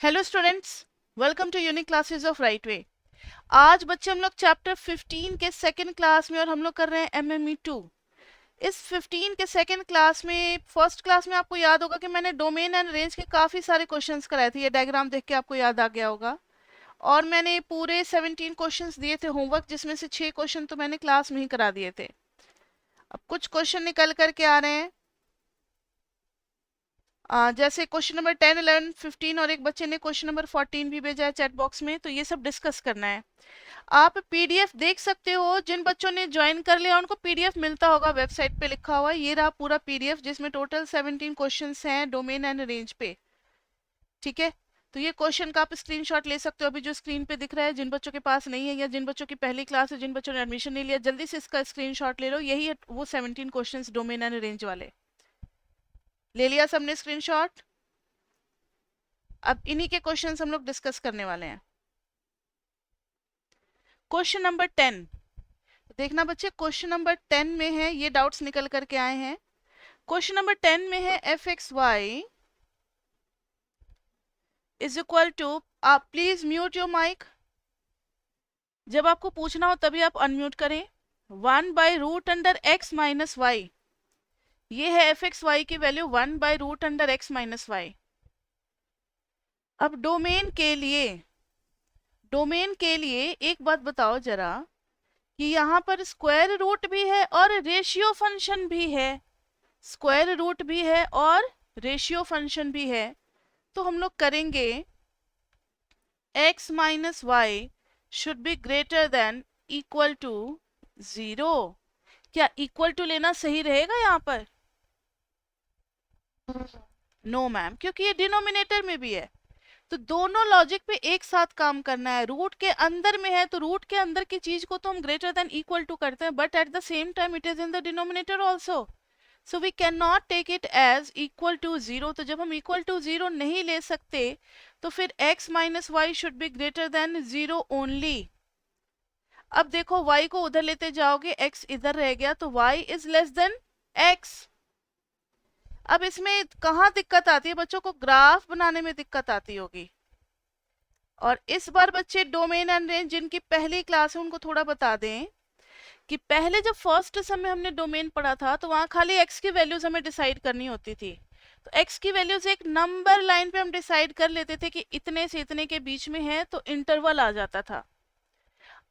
Hello students, welcome to unique classes of right way. आज बच्चे हम लोग चैप्टर 15 के सेकंड क्लास में और हम लोग कर रहे हैं एमएमई 2। इस 15 के सेकंड क्लास में फर्स्ट क्लास में आपको याद होगा कि मैंने डोमेन एंड रेंज के काफ़ी सारे क्वेश्चंस कराए थे। ये डायग्राम देख के आपको याद आ गया होगा। और मैंने पूरे 17 क्वेश्चंस दिए थे होमवर्क, जिसमें से 6 क्वेश्चन तो मैंने क्लास में ही करा दिए थे। अब कुछ क्वेश्चन निकल करके आ रहे हैं। जैसे क्वेश्चन नंबर 10, 11, 15 और एक बच्चे ने क्वेश्चन नंबर 14 भी भेजा है चैट बॉक्स में, तो ये सब डिस्कस करना है। आप पीडीएफ देख सकते हो। जिन बच्चों ने ज्वाइन कर लिया उनको पीडीएफ मिलता होगा, वेबसाइट पे लिखा हुआ है। ये रहा पूरा पीडीएफ जिसमें टोटल 17 क्वेश्चंस हैं डोमेन एंड रेंज पे। ठीक है, तो ये क्वेश्चन का आप स्क्रीनशॉट ले सकते हो अभी जो स्क्रीन पे दिख रहा है। जिन बच्चों के पास नहीं है या जिन बच्चों की पहली क्लास है, जिन बच्चों ने एडमिशन नहीं लिया, जल्दी से इसका स्क्रीनशॉट ले लो। यही है वो 17 क्वेश्चंस डोमेन एंड रेंज वाले। ले लिया सबने स्क्रीनशॉट? अब इन्हीं के क्वेश्चंस हम लोग डिस्कस करने वाले हैं। क्वेश्चन नंबर 10 देखना बच्चे, क्वेश्चन नंबर 10 में है, ये डाउट्स निकल करके आए हैं। क्वेश्चन नंबर 10 में है f x y is equal to, आप प्लीज म्यूट योर माइक। जब आपको पूछना हो तभी आप अनम्यूट करें। 1/√x-y, ये है एफ एक्स वाई की वैल्यू 1/√x-y। अब डोमेन के लिए एक बात बताओ जरा, कि यहाँ पर स्क्वायर रूट भी है और रेशियो फंक्शन भी है। स्क्वायर रूट भी है और रेशियो फंक्शन भी है। तो हम लोग करेंगे x minus y should be greater than equal to 0। क्या इक्वल टू लेना सही रहेगा यहाँ पर? नो मैम, क्योंकि ये डिनोमिनेटर में भी है। तो दोनों लॉजिक पे एक साथ काम करना है। रूट के अंदर में है तो रूट के अंदर की चीज को तो हम ग्रेटर देन इक्वल टू करते हैं, but at the same time it is in the denominator also. So we can not take it as equal to 0। तो जब हम इक्वल टू 0 नहीं ले सकते तो फिर x minus y should be greater then 0 only. अब देखो, y को उधर लेते जाओगे, x इधर रह गया, तो y is less then x। अब इसमें कहाँ दिक्कत आती है बच्चों को? ग्राफ बनाने में दिक्कत आती होगी। और इस बार बच्चे डोमेन एंड रेंज जिनकी पहली क्लास है उनको थोड़ा बता दें कि पहले जब फर्स्ट सम में हमने डोमेन पढ़ा था तो वहां खाली x की वैल्यूज हमें डिसाइड करनी होती थी। तो x की वैल्यूज एक नंबर लाइन पे हम डिसाइड कर लेते थे कि इतने से इतने के बीच में है, तो इंटरवल आ जाता था।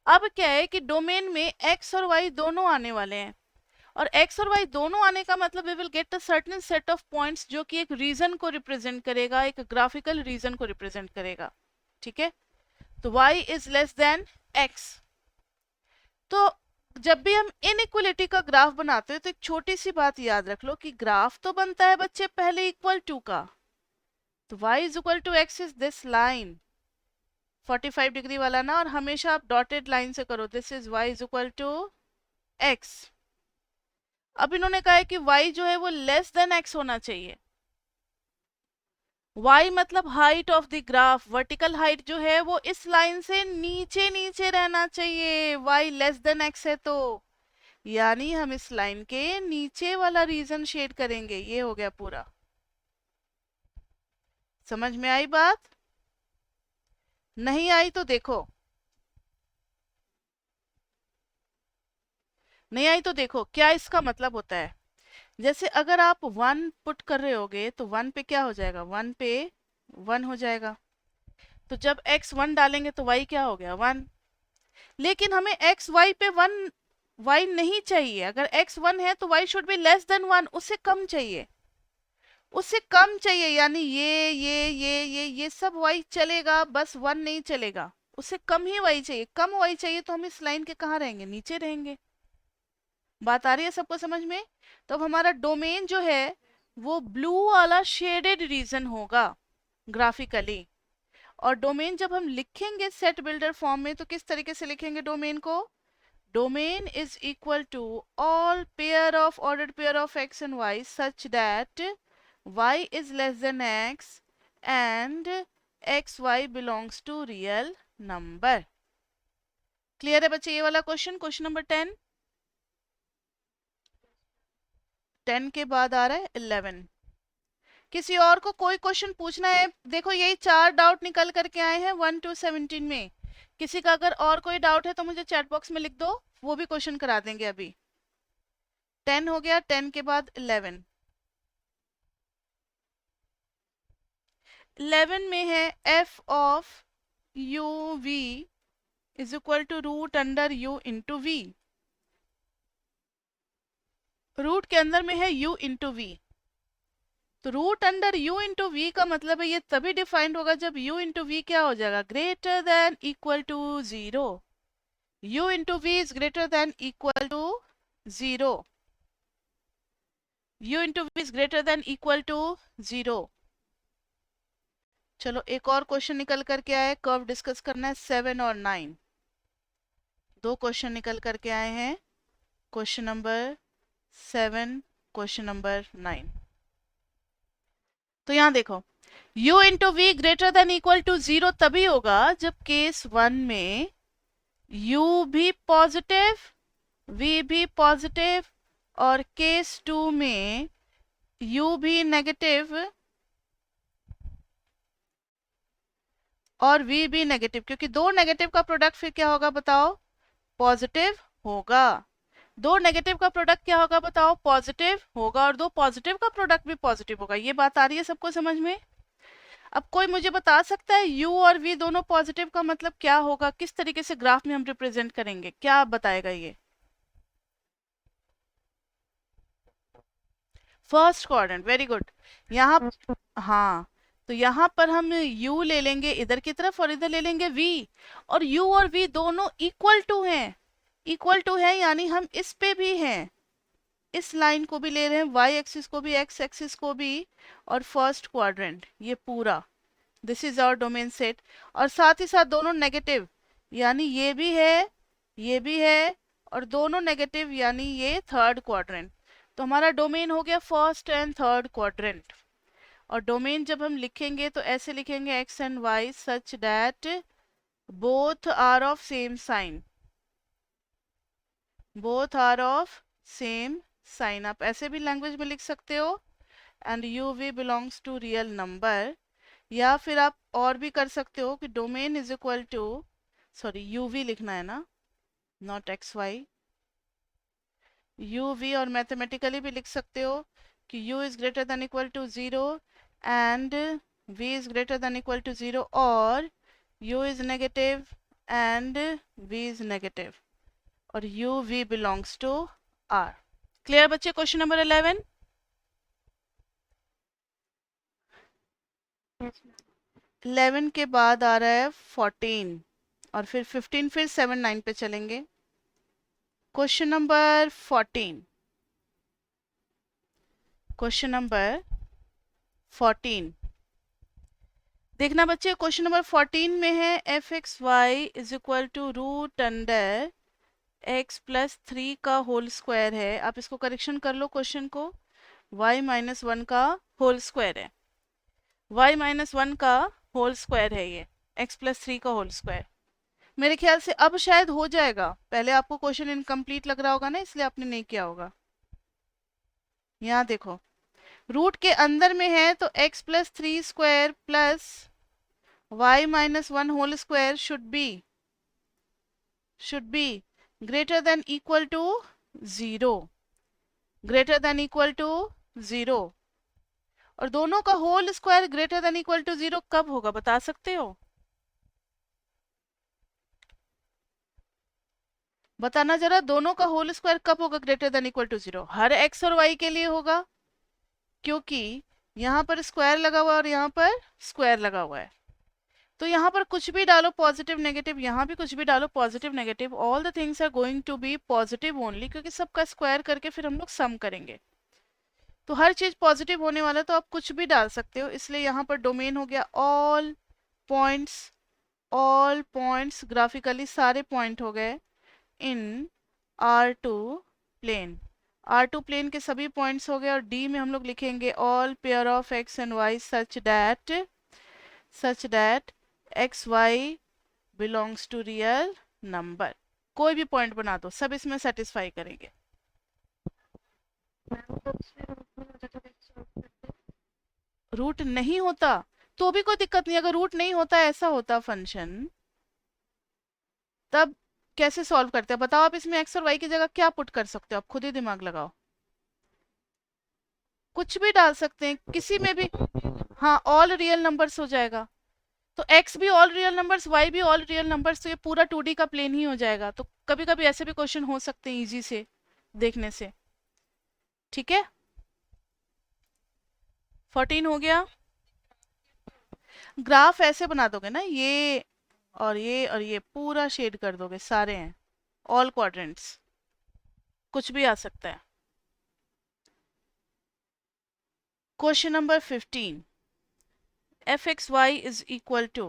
अब क्या है कि डोमेन में x और y दोनों आने वाले हैं, और x और y दोनों आने का मतलब we will get a certain set of points जो कि एक रीजन को रिप्रेजेंट करेगा, एक ग्राफिकल रीजन को रिप्रेजेंट करेगा। ठीक है, तो y is less then x। तो जब भी हम इनइक्वलिटी का ग्राफ बनाते हैं तो एक छोटी सी बात याद रख लो कि ग्राफ तो बनता है बच्चे पहले इक्वल टू का। तो y is equal to x is this line 45 degree वाला ना, और हमेशा आप डॉटेड लाइन से करो, this is y is equal to x। अब इन्होंने कहा है कि y जो है वो लेस देन x होना चाहिए। y मतलब height of the graph, vertical height जो है वो इस लाइन से नीचे नीचे रहना चाहिए। y लेस देन x है तो यानी हम इस लाइन के नीचे वाला रीजन शेड करेंगे। ये हो गया पूरा। समझ में आई बात? नहीं आई तो देखो, नहीं आई तो देखो क्या इसका मतलब होता है। जैसे अगर आप 1 पुट कर रहे होगे तो 1 पे क्या हो जाएगा? 1 पे 1 हो जाएगा। तो जब x 1 डालेंगे तो y क्या हो गया? 1। लेकिन हमें x y पे 1 y नहीं चाहिए। अगर x 1 है तो y should be less than 1, उससे कम चाहिए। उससे कम चाहिए यानी ये सब y चलेगा, बस 1 नहीं चलेगा। उससे कम ही y चाहिए। कम y चाहिए तो हम इस लाइन के कहाँ रहेंगे? नीचे रहेंगे। बात आ रही है सबको समझ में? तो अब हमारा डोमेन जो है वो ब्लू वाला शेडेड रीजन होगा ग्राफिकली। और डोमेन जब हम लिखेंगे सेट बिल्डर फॉर्म में तो किस तरीके से लिखेंगे डोमेन को? Domain is equal to all pair of ordered pair of x and y such that y is less than x and xy belongs to real number। Clear है बच्चे ये वाला क्वेश्चन? Question number 10। 10 के बाद आ रहा है 11। किसी और को कोई क्वेश्चन पूछना है? देखो यही 4 डाउट निकल करके आए हैं 1 to 17 में। किसी का अगर और कोई डाउट है तो मुझे चैट बॉक्स में लिख दो, वो भी क्वेश्चन करा देंगे अभी। 10 हो गया, 10 के बाद 11। 11 में है f of u v is equal to root under u into v. Root के अंदर में है u इंटू वी, तो root under u into v का मतलब है ये तभी डिफाइंड होगा जब u इंटू वी क्या हो जाएगा, greater than equal to 0। u into v is greater than equal to 0। u into v is greater than equal to 0। चलो एक और क्वेश्चन निकल करके आए, कर्व डिस्कस करना है 7 और 9। दो क्वेश्चन निकल करके आए हैं, क्वेश्चन नंबर 7, क्वेश्चन नंबर 9। तो यहां देखो u into v greater than equal to 0 तभी होगा जब केस 1 में u भी पॉजिटिव, v भी पॉजिटिव, और केस 2 में u भी नेगेटिव और v भी नेगेटिव, क्योंकि दो नेगेटिव का प्रोडक्ट फिर क्या होगा बताओ, पॉजिटिव होगा। दो नेगेटिव का प्रोडक्ट क्या होगा बताओ, पॉजिटिव होगा, और दो पॉजिटिव का प्रोडक्ट भी पॉजिटिव होगा। ये बात आ रही है सबको समझ में? अब कोई मुझे बता सकता है u और v दोनों पॉजिटिव का मतलब क्या होगा, किस तरीके से ग्राफ में हम रिप्रेजेंट करेंगे, क्या बताएगा ये? First quadrant, very good. यहाँ हाँ, तो यहाँ पर हम u ले लेंगे इधर की तरफ और इधर ले लेंगे v, और u और v दोनों इक्वल टू हैं। इक्वल टू है यानी हम इस पे भी हैं, इस लाइन को भी ले रहे हैं, y एक्सिस को भी, x एक्सिस को भी, और फर्स्ट क्वाड्रेंट ये पूरा, this is our domain set. और साथ ही साथ दोनों नेगेटिव, यानी ये भी है, ये भी है, और दोनों नेगेटिव यानी ये थर्ड क्वाड्रेंट। तो हमारा डोमेन हो गया फर्स्ट एंड थर्ड क्वाड्रेंट। और डोमेन जब हम लिखेंगे तो ऐसे लिखेंगे x and y such that both are of same sign, both are of same sign. आप ऐसे भी लैंग्वेज में लिख सकते हो, and u v belongs to real number. या फिर आप और भी कर सकते हो कि domain is equal to, sorry u v लिखना है ना, not x y, u we, और मैथमेटिकली भी लिख सकते हो कि u is greater than equal to 0 and v is greater than equal to 0, और u is negative and v is negative, और u v belongs to r। Clear बच्चे? Question number 11। 11 के बाद आ रहा है 14, और फिर 15, फिर 7 9 पे चलेंगे। क्वेश्चन नंबर 14, क्वेश्चन नंबर 14 देखना बच्चे। क्वेश्चन नंबर 14 में है f x y is equal to root under x plus 3 का होल स्क्वायर है। आप इसको करेक्शन कर लो क्वेश्चन को, y माइनस 1 का होल स्क्वायर है, y माइनस 1 का होल स्क्वायर है ये, x प्लस 3 का होल स्क्वायर। मेरे ख्याल से अब शायद हो जाएगा, पहले आपको क्वेश्चन इनकम्प्लीट लग रहा होगा ना, इसलिए आपने नहीं किया होगा। यहाँ देखो रूट के अंदर में है तो x plus 3 square plus y minus 1 whole square should be greater than equal to 0, greater than equal to 0। और दोनों का whole square greater than equal to 0 कब होगा बता सकते हो? बताना जरा, दोनों का होल स्क्वायर कब होगा ग्रेटर देन इक्वल टू 0? हर x और y के लिए होगा, क्योंकि यहाँ पर स्क्वायर लगा हुआ है और यहाँ पर स्क्वायर लगा हुआ है। तो यहाँ पर कुछ भी डालो पॉजिटिव नेगेटिव, यहाँ भी कुछ भी डालो positive negative, all the things are going to be positive only, क्योंकि सबका स्क्वायर करके फिर हम लोग सम करेंगे। तो हर चीज पॉजिटिव होने वाला, तो आप कुछ भी डाल सकते हो। इसलिए यहाँ पर डोमेन हो गया all points, all points graphically सारे पॉइंट हो गए इन R2 प्लेन, R2 प्लेन के सभी पॉइंट्स हो गए। और D में हम लोग लिखेंगे all pair of x and y such that x y belongs to real number. कोई भी पॉइंट बना दो, सब इसमें सेटिस्फाई करेंगे। रूट नहीं होता तो भी कोई दिक्कत नहीं, अगर रूट नहीं होता ऐसा होता फंक्शन, तब कैसे सॉल्व करते हैं बताओ आप? इसमें एक्स और वाई की जगह क्या पुट कर सकते हो आप, खुद ही दिमाग लगाओ। कुछ भी डाल सकते हैं किसी में भी। हाँ, ऑल रियल नंबर्स हो जाएगा, तो x भी ऑल रियल नंबर्स, y भी ऑल रियल नंबर्स, तो ये पूरा 2D का प्लेन ही हो जाएगा। तो कभी कभी ऐसे भी क्वेश्चन हो सकते हैं इजी से देखने से। ठीक है, 14 हो गया। ग्राफ ऐसे बना दोगे ना, ये और ये और ये पूरा शेड कर दोगे, सारे हैं ऑल क्वाड्रेंट्स, कुछ भी आ सकता है। Question number 15, f x y is equal to,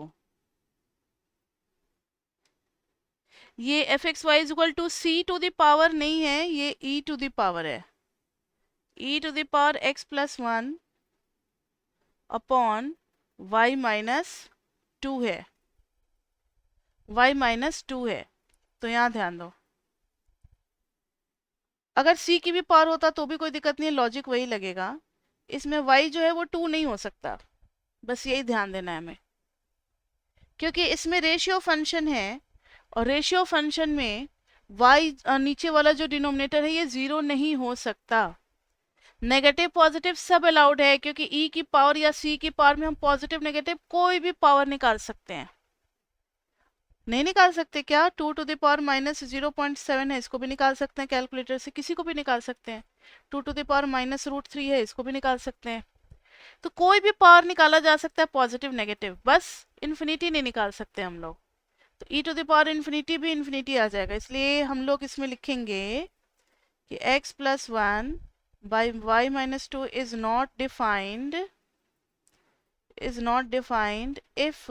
ये f x y is equal to c to the power नहीं है, ये ई टू द पावर है, e to the power x plus one upon y minus two है, y minus two है। तो यहाँ ध्यान दो, अगर c की भी पावर होता तो भी कोई दिक्कत नहीं है, लॉजिक वही लगेगा। इसमें y जो है वो 2 नहीं हो सकता, बस यही ध्यान देना है हमें, क्योंकि इसमें रेशियो फंक्शन है, और रेशियो फंक्शन में y नीचे वाला जो डिनोमिनेटर है ये 0 नहीं हो सकता। नेगेटिव पॉजिटिव सब अलाउड है, क्योंकि e की पावर या c की पावर में हम पॉजिटिव नेगेटिव कोई भी पावर निकाल सकते हैं। नहीं निकाल सकते क्या? 2 टू द पावर माइनस 0.7 है, इसको भी निकाल सकते हैं कैलकुलेटर से, किसी को भी निकाल सकते हैं। 2 to the power minus root 3 है, इसको भी निकाल सकते हैं। तो कोई भी पावर निकाला जा सकता है, पॉजिटिव नेगेटिव, बस इन्फिनिटी नहीं निकाल सकते हम लोग। तो e to the power infinity भी इन्फिनिटी आ जाएगा, इसलिए हम लोग इसमें लिखेंगे कि x plus one by y minus two is not defined if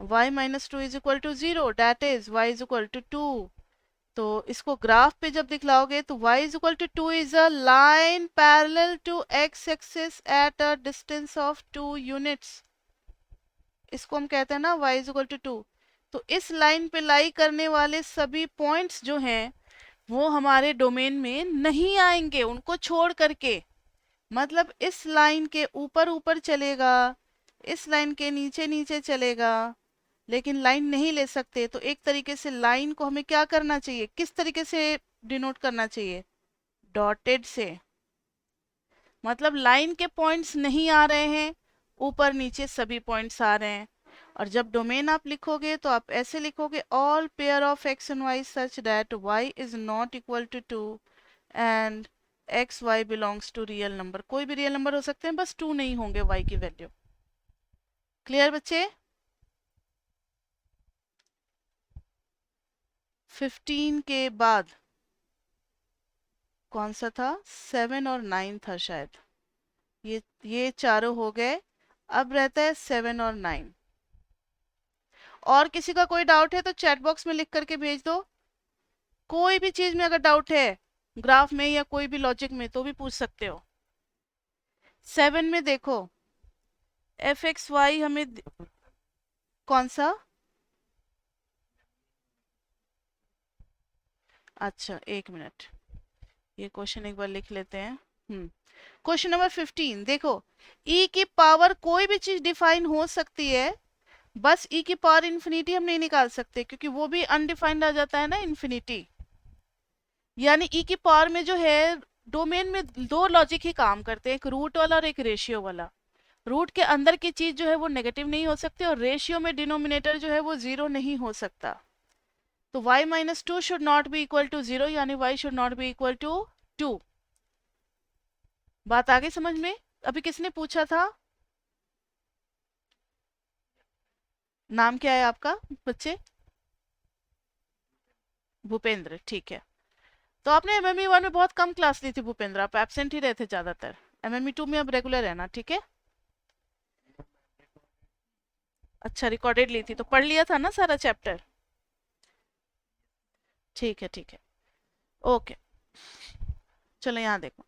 y minus two is equal to 0, that is y is equal to 2। तो इसको ग्राफ पे जब दिखलाओगे तो y is equal to 2 is a line parallel to x axis at a distance of 2 units. इसको हम कहते हैं ना y इज इक्वल टू 2। तो इस लाइन पे लाई करने वाले सभी पॉइंट्स जो हैं वो हमारे डोमेन में नहीं आएंगे, उनको छोड़ करके। मतलब इस लाइन के ऊपर ऊपर चलेगा, इस लाइन के नीचे नीचे चलेगा, लेकिन लाइन नहीं ले सकते। तो एक तरीके से लाइन को हमें क्या करना चाहिए, किस तरीके से डिनोट करना चाहिए? डॉटेड से। मतलब लाइन के पॉइंट्स नहीं आ रहे हैं, ऊपर नीचे सभी पॉइंट्स आ रहे हैं। और जब डोमेन आप लिखोगे तो आप ऐसे लिखोगे, all pair of x and y such that y is not equal to 2 and x y belongs to real number. कोई भी रियल नंबर हो सकते हैं, बस 2 नहीं होंगे वाई की वैल्यू। क्लियर बच्चे? 15 के बाद कौन सा था? 7 और 9 था शायद। ये चारों हो गए, अब रहता है 7 और 9। और किसी का कोई डाउट है तो चैट बॉक्स में लिख करके भेज दो। कोई भी चीज में अगर डाउट है, ग्राफ में या कोई भी लॉजिक में, तो भी पूछ सकते हो। 7 में देखो, एफ एक्स वाई हमें कौन सा? अच्छा एक मिनट, ये क्वेश्चन एक बार लिख लेते हैं। क्वेश्चन नंबर 15 देखो, e की पावर कोई भी चीज डिफाइन हो सकती है, बस e की पावर इन्फिनिटी हम नहीं निकाल सकते, क्योंकि वो भी अनडिफाइंड आ जाता है ना इन्फिनिटी। यानी e की पावर में जो है, डोमेन में दो लॉजिक ही काम करते हैं, एक रूट वाला और एक रेशियो वाला। रूट के अंदर की चीज जो है वो नेगेटिव नहीं हो सकती, और रेशियो में डिनोमिनेटर जो है वो 0 नहीं हो सकता। तो y minus two should not be equal to 0, यानी y should not be equal to 2। बात आगे समझ में? अभी किसने पूछा था? नाम क्या है आपका बच्चे? भूपेंद्र, ठीक है। तो आपने एमएमई 1 में बहुत कम क्लास ली थी भूपेंद्र, आप एब्सेंट ही रहते ज्यादातर। एमएमई 2 में अब रेगुलर रहना, ठीक है? अच्छा, रिकॉर्डेड ली थी तो पढ़ लिया था ना सारा चैप्टर? ठीक है ठीक है, ओके। चलो यहाँ देखो,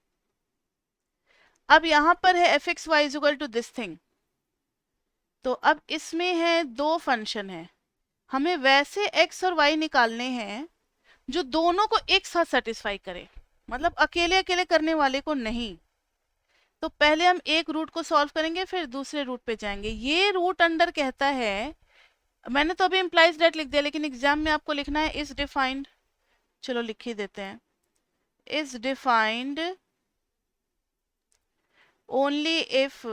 अब यहाँ पर है f x y equal to this thing. तो अब इसमें है दो फंक्शन है, हमें वैसे एक्स और वाई निकालने हैं जो दोनों को एक साथ सेटिस्फाई करे, मतलब अकेले अकेले करने वाले को नहीं। तो पहले हम एक रूट को सॉल्व करेंगे फिर दूसरे रूट पे जाएंगे। ये रूट अंडर कहता है, मैंने तो अभी इम्प्लाइज डेट लिख दिया लेकिन एग्जाम में आपको लिखना है इज डिफाइंड, चलो लिख ही देते हैं, इज डिफाइंड ओनली इफ।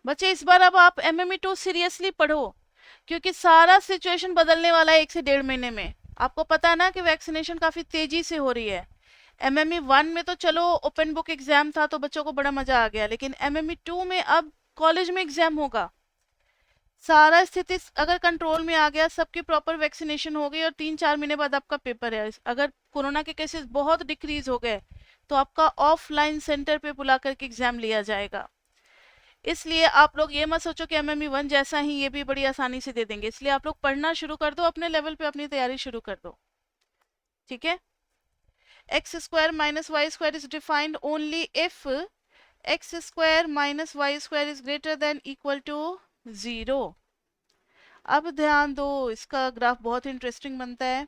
बच्चे इस बार अब आप MME2 सीरियसली पढ़ो, क्योंकि सारा सिचुएशन बदलने वाला है 1 से 1.5 महीने में। आपको पता है ना कि वैक्सीनेशन काफी तेजी से हो रही है। MME1 में तो चलो ओपन बुक एग्जाम था तो बच्चों को बड़ा मजा आ गया, लेकिन MME2 में अब कॉलेज में एग्जाम होगा। सारा स्थिति अगर कंट्रोल में आ गया, सबकी प्रॉपर वैक्सीनेशन हो गई और 3-4 महीने बाद आपका पेपर है, अगर कोरोना के केसेस बहुत डिक्रीज हो गए तो आपका ऑफलाइन सेंटर पे बुला करके एग्जाम लिया जाएगा। इसलिए आप लोग ये मत सोचो कि MME1 जैसा ही ये भी बड़ी आसानी से दे देंगे, इसलिए आप लोग पढ़ना शुरू कर दो, अपने लेवल पे अपनी तैयारी शुरू कर दो। ठीक है, x square minus y square is defined only if x square minus y square is greater than equal to 0। अब ध्यान दो, इसका ग्राफ बहुत इंटरेस्टिंग बनता है।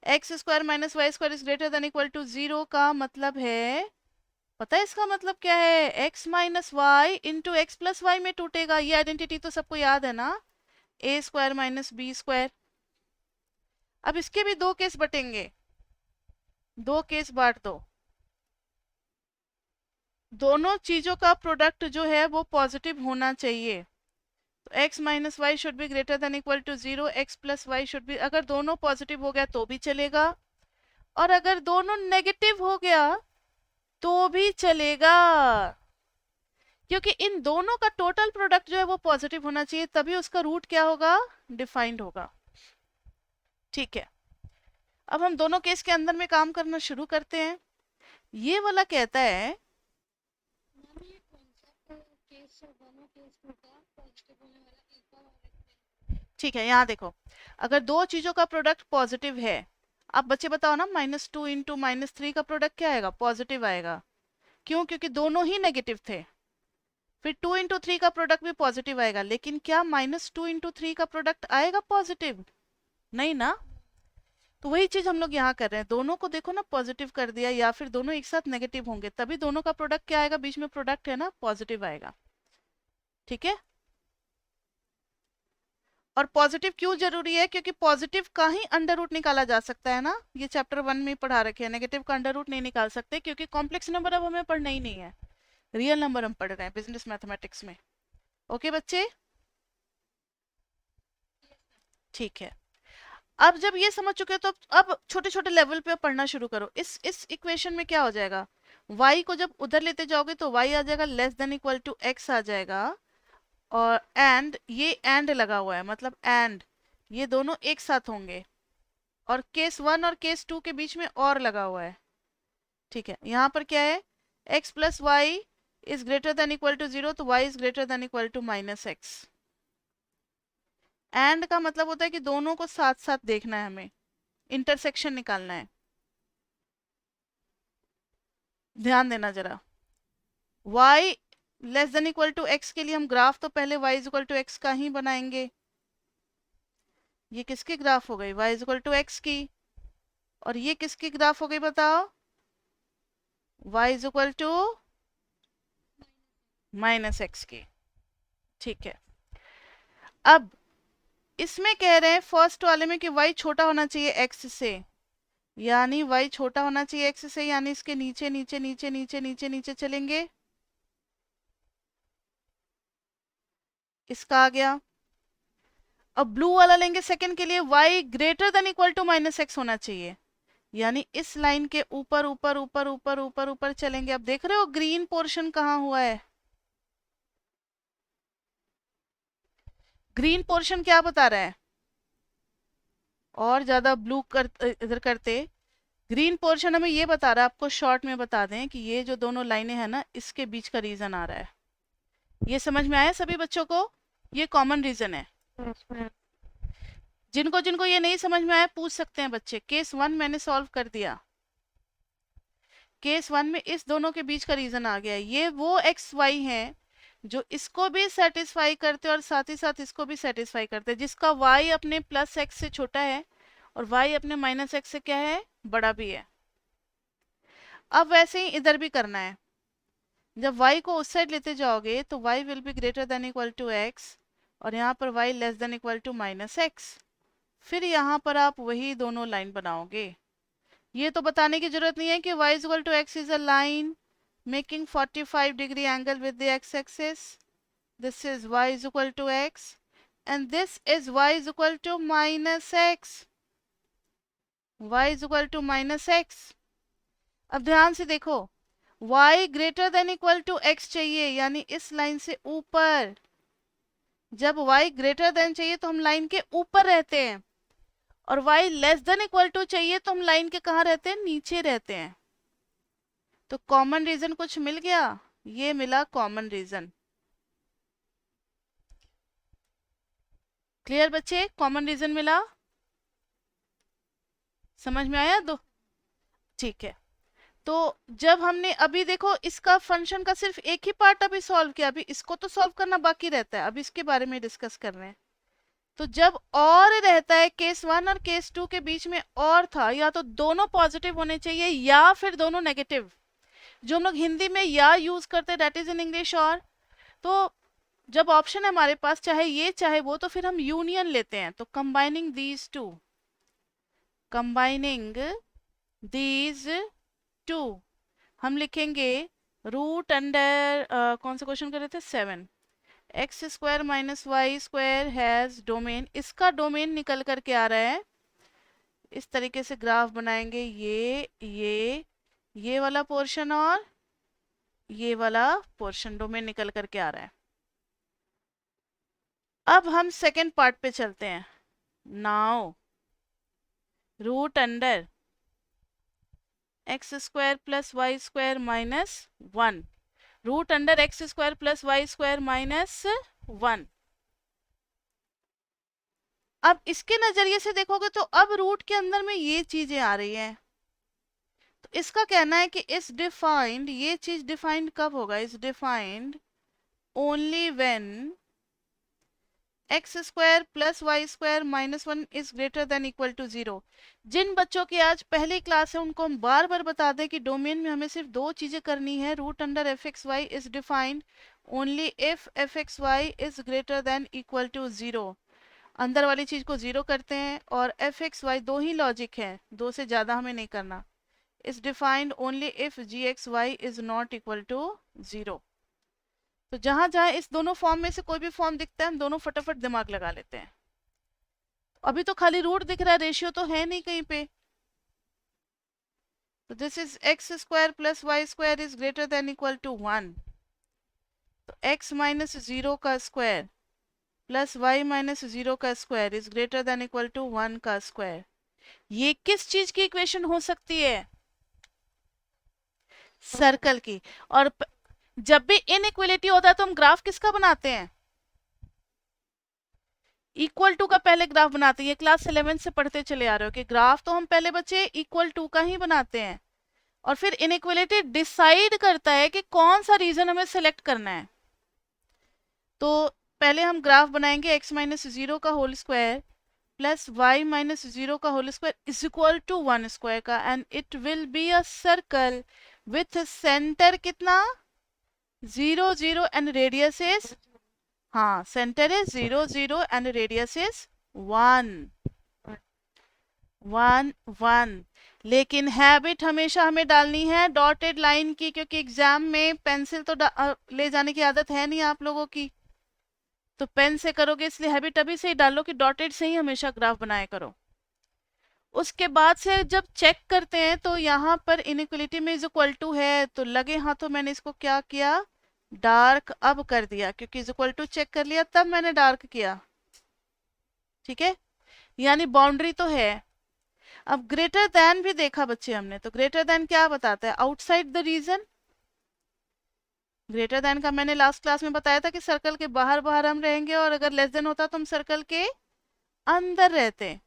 X square minus y square is greater than equal to 0 का मतलब है, पता है इसका मतलब क्या है? x minus y into x plus y में टूटेगा। ये आइडेंटिटी तो सबको याद है ना, a square minus b square. अब इसके भी दो केस बटेंगे, दो केस बांट दो, दोनों चीजों का प्रोडक्ट जो है वो पॉजिटिव होना चाहिए। तो x minus y should be greater than equal to 0, x plus y should be, अगर दोनों पॉजिटिव हो गया तो भी चलेगा, और अगर दोनों नेगेटिव हो गया तो भी चलेगा, क्योंकि इन दोनों का टोटल प्रोडक्ट जो है वो पॉजिटिव होना चाहिए, तभी उसका रूट क्या होगा? डिफाइंड होगा। ठीक है, अब हम दोनों केस के अंदर में काम करना शुरू करते हैं। ये वाला कहता है, ठीक है यहाँ देखो, अगर दो चीजों का प्रोडक्ट पॉजिटिव है, आप बच्चे बताओ ना, -2 इंटू -3 का प्रोडक्ट क्या आएगा? पॉजिटिव आएगा। क्यों? क्योंकि दोनों ही नेगेटिव थे। फिर 2 इंटू 3 का प्रोडक्ट भी पॉजिटिव आएगा, लेकिन क्या -2 इंटू 3 का प्रोडक्ट आएगा पॉजिटिव? नहीं ना। तो वही चीज हम लोग यहाँ कर रहे हैं, दोनों को देखो ना पॉजिटिव कर दिया, या फिर दोनों एक साथ नेगेटिव होंगे तभी दोनों का प्रोडक्ट क्या आएगा? बीच में प्रोडक्ट है ना, पॉजिटिव आएगा। ठीक है, और पॉजिटिव क्यों जरूरी है? क्योंकि पॉजिटिव का ही अंडर रूट निकाला जा सकता है ना, ये चैप्टर 1 में पढ़ा रखे हैं। नेगेटिव का अंडर रूट नहीं निकाल सकते, क्योंकि कॉम्प्लेक्स नंबर अब हमें पढ़ना ही नहीं है, रियल नंबर हम पढ़ रहे हैं बिजनेस मैथमेटिक्स में। ओके बच्चे, ठीक है। अब जब ये समझ चुके हो तो अब छोटे छोटे लेवल पे पढ़ना शुरू करो। इस इक्वेशन में क्या हो जाएगा? y को जब उधर लेते जाओगे तो y आ जाएगा less than equal to x आ जाएगा, और एंड ये एंड लगा हुआ है, मतलब एंड ये दोनों एक साथ होंगे, और केस 1 और केस 2 के बीच में और लगा हुआ है। ठीक है, यहाँ पर क्या है? x plus y is greater than equal to 0, तो y is greater than equal to -x। And का मतलब होता है कि दोनों को साथ साथ देखना है, हमें इंटरसेक्शन निकालना है। ध्यान देना जरा, y less than equal to x के लिए हम ग्राफ तो पहले y is equal to x का ही बनाएंगे। ये किसकी ग्राफ हो गई? y is equal to x की। और ये किसकी ग्राफ हो गई बताओ? y is equal to -x की। ठीक है, अब इसमें कह रहे हैं फर्स्ट वाले में कि y छोटा होना चाहिए x से, यानी y छोटा होना चाहिए x से, यानी इसके नीचे नीचे नीचे नीचे नीचे नीचे चलेंगे। इसका आ गया। अब ब्लू वाला लेंगे सेकंड के लिए, y greater than equal to -x होना चाहिए, यानी इस लाइन के ऊपर ऊपर ऊपर ऊपर ऊपर ऊपर चलेंगे। अब देख रहे हो ग्रीन पोर्शन कहाँ हुआ है? ग्रीन पोर्शन क्या बता रहा है? और ज्यादा ब्लू कर इधर करते, ग्रीन पोर्शन हमें ये बता रहा है, आपको शॉर्ट में बता दें कि ये जो दोनों लाइनें हैं ना, इसके बीच का रीजन आ रहा है। ये समझ में आया सभी बच्चों को? ये कॉमन रीजन है। जिनको जिनको ये नहीं समझ में आया पूछ सकते हैं बच्चे। केस 1 मैंने सॉल्व कर दिया, केस 1 में इस दोनों के बीच का रीजन आ गया। ये वो एक्स वाई है जो इसको भी सेटिस्फाई करते और साथ ही साथ इसको भी सेटिस्फाई करते, जिसका y अपने +x से छोटा है और y अपने -x से क्या है? बड़ा भी है। अब वैसे ही इधर भी करना है, जब y को उस साइड लेते जाओगे तो y will be greater than equal to x, और यहाँ पर y less than equal to minus x. फिर यहाँ पर आप वही दोनों लाइन बनाओगे। ये तो बताने की जरूरत नहीं है कि y is equal to x is a line making 45 degree angle with the x axis. This is y is equal to x and this is y is equal to minus x, y is equal to minus x। अब ध्यान से देखो, y greater than equal to x चाहिए, यानी इस line से ऊपर। जब y ग्रेटर देन चाहिए तो हम लाइन के ऊपर रहते हैं, और y less than equal to चाहिए तो हम लाइन के कहाँ रहते हैं, नीचे रहते हैं। तो कॉमन रीजन कुछ मिल गया, ये मिला कॉमन रीजन। क्लियर बच्चे, कॉमन रीजन मिला, समझ में आया दो? ठीक है। तो जब हमने अभी देखो इसका फंक्शन का सिर्फ एक ही पार्ट अभी सॉल्व किया, अभी इसको तो सॉल्व करना बाकी रहता है, अभी इसके बारे में डिस्कस कर रहे हैं। तो जब और रहता है, केस 1 और केस 2 के बीच में और था, या तो दोनों पॉजिटिव होने चाहिए या फिर दोनों नेगेटिव। जो हम लोग हिंदी में या यूज करते हैं दैट इज इन इंग्लिश और। तो जब ऑप्शन है हमारे पास चाहे ये चाहे वो, तो फिर हम यूनियन लेते हैं। तो combining these two, combining these two, हम लिखेंगे रूट अंडर कौन सा क्वेश्चन कर रहे थे, 7, x square minus y square has domain. इसका डोमेन निकल करके आ रहा है, इस तरीके से ग्राफ बनाएंगे, ये वाला पोर्शन और ये वाला पोर्शन डोमेन निकल करके आ रहा है। अब हम सेकेंड पार्ट पे चलते हैं। Now root under x square plus y square minus 1, root under x square plus y square minus 1। अब इसके नजरिए से देखोगे तो अब रूट के अंदर में ये चीजें आ रही हैं। तो इसका कहना है कि इस डिफाइंड, ये चीज डिफाइंड कब होगा, is defined only when x square plus y square minus 1 is greater than equal to 0। जिन बच्चों की आज पहली क्लास है उनको हम बार बार बता दें कि डोमेन में हमें सिर्फ दो चीजें करनी है। Root under f x y is defined only if f x y is greater than equal to 0। अंदर वाली चीज को 0 करते हैं, और एफ एक्स वाई दो ही लॉजिक है, दो से ज्यादा हमें नहीं करना। Is defined only if g x y is not equal to 0। तो जहां जहां इस दोनों फॉर्म में से कोई भी फॉर्म दिखता है हम दोनों फटाफट दिमाग लगा लेते हैं। अभी तो खाली रूट दिख रहा है, रेशियो तो है नहीं कहीं पे। तो this is x square plus y square is greater than equal to 1। तो x माइनस 0 का स्क्वायर प्लस y माइनस 0 का square is greater than equal to 1 का स्क्वायर। ये किस चीज की इक्वेशन हो सकती है, सर्कल की। और जब भी इनइक्वलिटी होता है तो हम ग्राफ किसका बनाते हैं, इक्वल टू का पहले ग्राफ बनाते हैं। ये क्लास 11 से पढ़ते चले आ रहे हो कि ग्राफ तो हम पहले बच्चे इक्वल टू का ही बनाते हैं, और फिर इनइक्वलिटी डिसाइड करता है कि कौन सा रीजन हमें सिलेक्ट करना है। तो पहले हम ग्राफ बनाएंगे x माइनस 0 का whole square plus y minus 0 का whole square is equal to 1 square का, and it will be a circle with centre कितना 0 0 एंड रेडियस इज, हाँ centre is 0 0 and radius is 1 1 1। लेकिन हैबिट हमेशा हमें डालनी है डॉटेड लाइन की, क्योंकि एग्जाम में पेंसिल तो ले जाने की आदत है नहीं आप लोगों की, तो पेन से करोगे, इसलिए हैबिट अभी से ही डालो कि डॉटेड से ही हमेशा ग्राफ बनाया करो। उसके बाद से जब चेक करते हैं तो यहाँ पर इनइक्वलिटी में इज इक्वल टू है, तो लगे हाथों मैंने इसको क्या किया, डार्क अब कर दिया, क्योंकि इज इक्वल टू चेक कर लिया तब मैंने डार्क किया। ठीक है, यानी बाउंड्री तो है। अब ग्रेटर देन भी देखा बच्चे हमने, तो ग्रेटर देन क्या बताता है, outside the region. Greater than का मैंने लास्ट क्लास में बताया था कि सर्कल के बाहर बाहर हम रहेंगे, और अगर लेस देन होता तो हम सर्कल के अंदर रहते,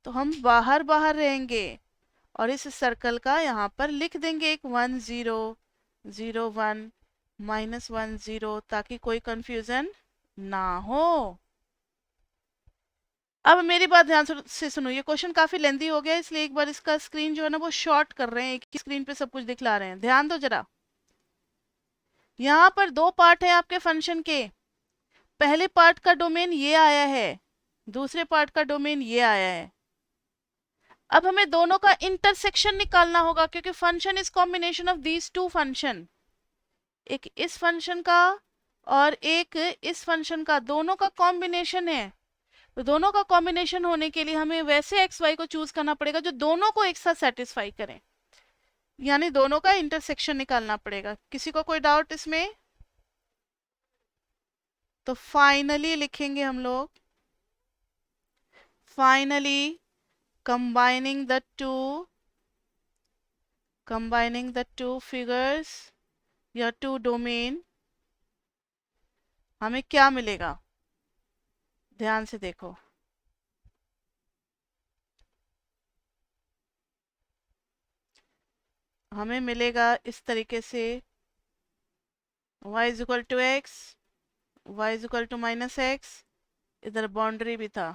तो हम बाहर बाहर रहेंगे। और इस सर्कल का यहाँ पर लिख देंगे एक 1 0 0 1 माइनस 1 0, ताकि कोई कंफ्यूजन ना हो। अब मेरी बात ध्यान से सुनो, ये क्वेश्चन काफी लेंथी हो गया, इसलिए एक बार इसका स्क्रीन जो है ना वो शॉर्ट कर रहे हैं, एक ही स्क्रीन पे सब कुछ दिखला रहे हैं, ध्यान दो जरा। यहाँ पर दो पार्ट है आपके फंक्शन के। पहले पार्ट का डोमेन ये आया है, दूसरे पार्ट का डोमेन ये आया है। अब हमें दोनों का इंटरसेक्शन निकालना होगा, क्योंकि function is combination of these two function, एक इस फंक्शन का और एक इस फंक्शन का, दोनों का कॉम्बिनेशन है। तो दोनों का कॉम्बिनेशन होने के लिए हमें वैसे एक्स वाई को चूज करना पड़ेगा जो दोनों को एक साथ सेटिस्फाई करें, यानी दोनों का इंटरसेक्शन निकालना पड़ेगा। किसी को कोई डाउट इसमें? तो फाइनली लिखेंगे हम लोग, finally combining the two figures या two domain, हमें क्या मिलेगा? ध्यान से देखो, हमें मिलेगा इस तरीके से y is equal to x, y is equal to minus x, इधर बाउंड्री भी था।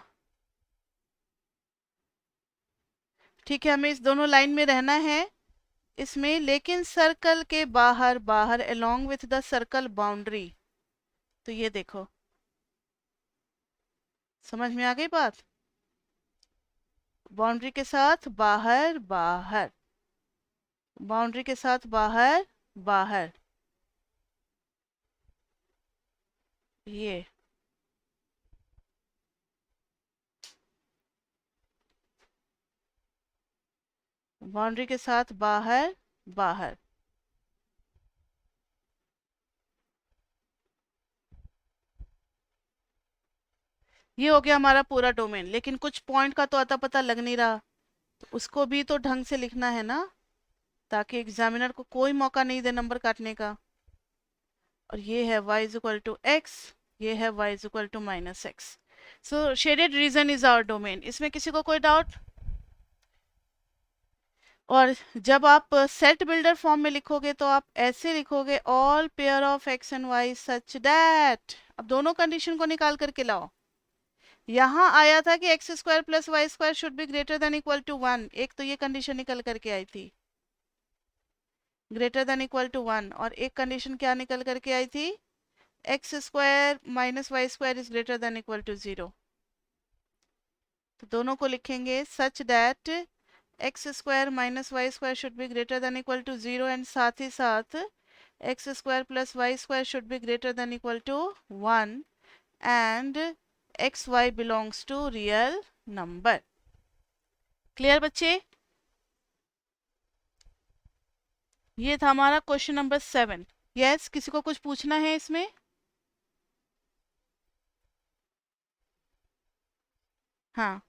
ठीक है, हमें इस दोनों लाइन में रहना है इसमें, लेकिन सर्कल के बाहर बाहर along with the circle boundary. तो ये देखो, समझ में आ गई बात? बाउंड्री के साथ बाहर बाहर, बाउंड्री के साथ बाहर बाहर, ये बाउंड्री के साथ बाहर बाहर। ये हो गया हमारा पूरा डोमेन, लेकिन कुछ पॉइंट का तो अता पता लग नहीं रहा, तो उसको भी तो ढंग से लिखना है ना, ताकि एग्जामिनर को कोई मौका नहीं दे नंबर काटने का। और ये है y is equal to x, ये है y is equal to minus x. So shaded region is our domain. इसमें किसी को कोई डाउट? और जब आप सेट बिल्डर फॉर्म में लिखोगे तो आप ऐसे लिखोगे, all pair of x and y such that. अब दोनों कंडीशन को निकाल करके लाओ। यहाँ आया था कि x square plus y square should be greater than equal to 1, एक तो ये कंडीशन निकल करके आई थी, ग्रेटर देन इक्वल टू 1, और एक कंडीशन क्या निकल करके आई थी, x square minus y square is greater than equal to 0। तो दोनों को लिखेंगे such that x square minus y square should be greater than equal to 0, and साथ ही साथ x square plus y square should be greater than equal to 1, and x y belongs to real number. Clear बच्चे? ये था हमारा question number 7। Yes, किसी को कुछ पूछना है इसमें? हाँ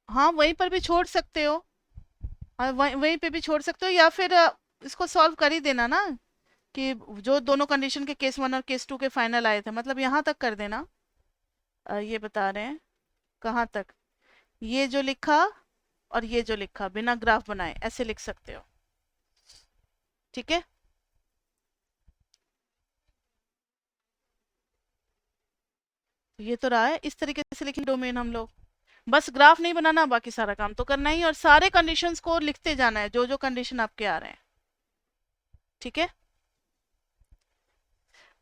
हाँ, वहीं पर भी छोड़ सकते हो, और वहीं पे भी छोड़ सकते हो, या फिर इसको सॉल्व कर ही देना ना, कि जो दोनों कंडीशन के केस 1 और केस 2 के फाइनल आए थे, मतलब यहाँ तक कर देना। ये बता रहे हैं कहाँ तक, ये जो लिखा और ये जो लिखा बिना ग्राफ बनाए ऐसे लिख सकते हो। ठीक है, तो ये तो रहा है, इस तरीके से लिखेंगे डोमेन हम लोग। बस ग्राफ नहीं बनाना, बाकी सारा काम तो करना ही, और सारे कंडीशंस को लिखते जाना है, जो जो कंडीशन आपके आ रहे हैं। ठीक है,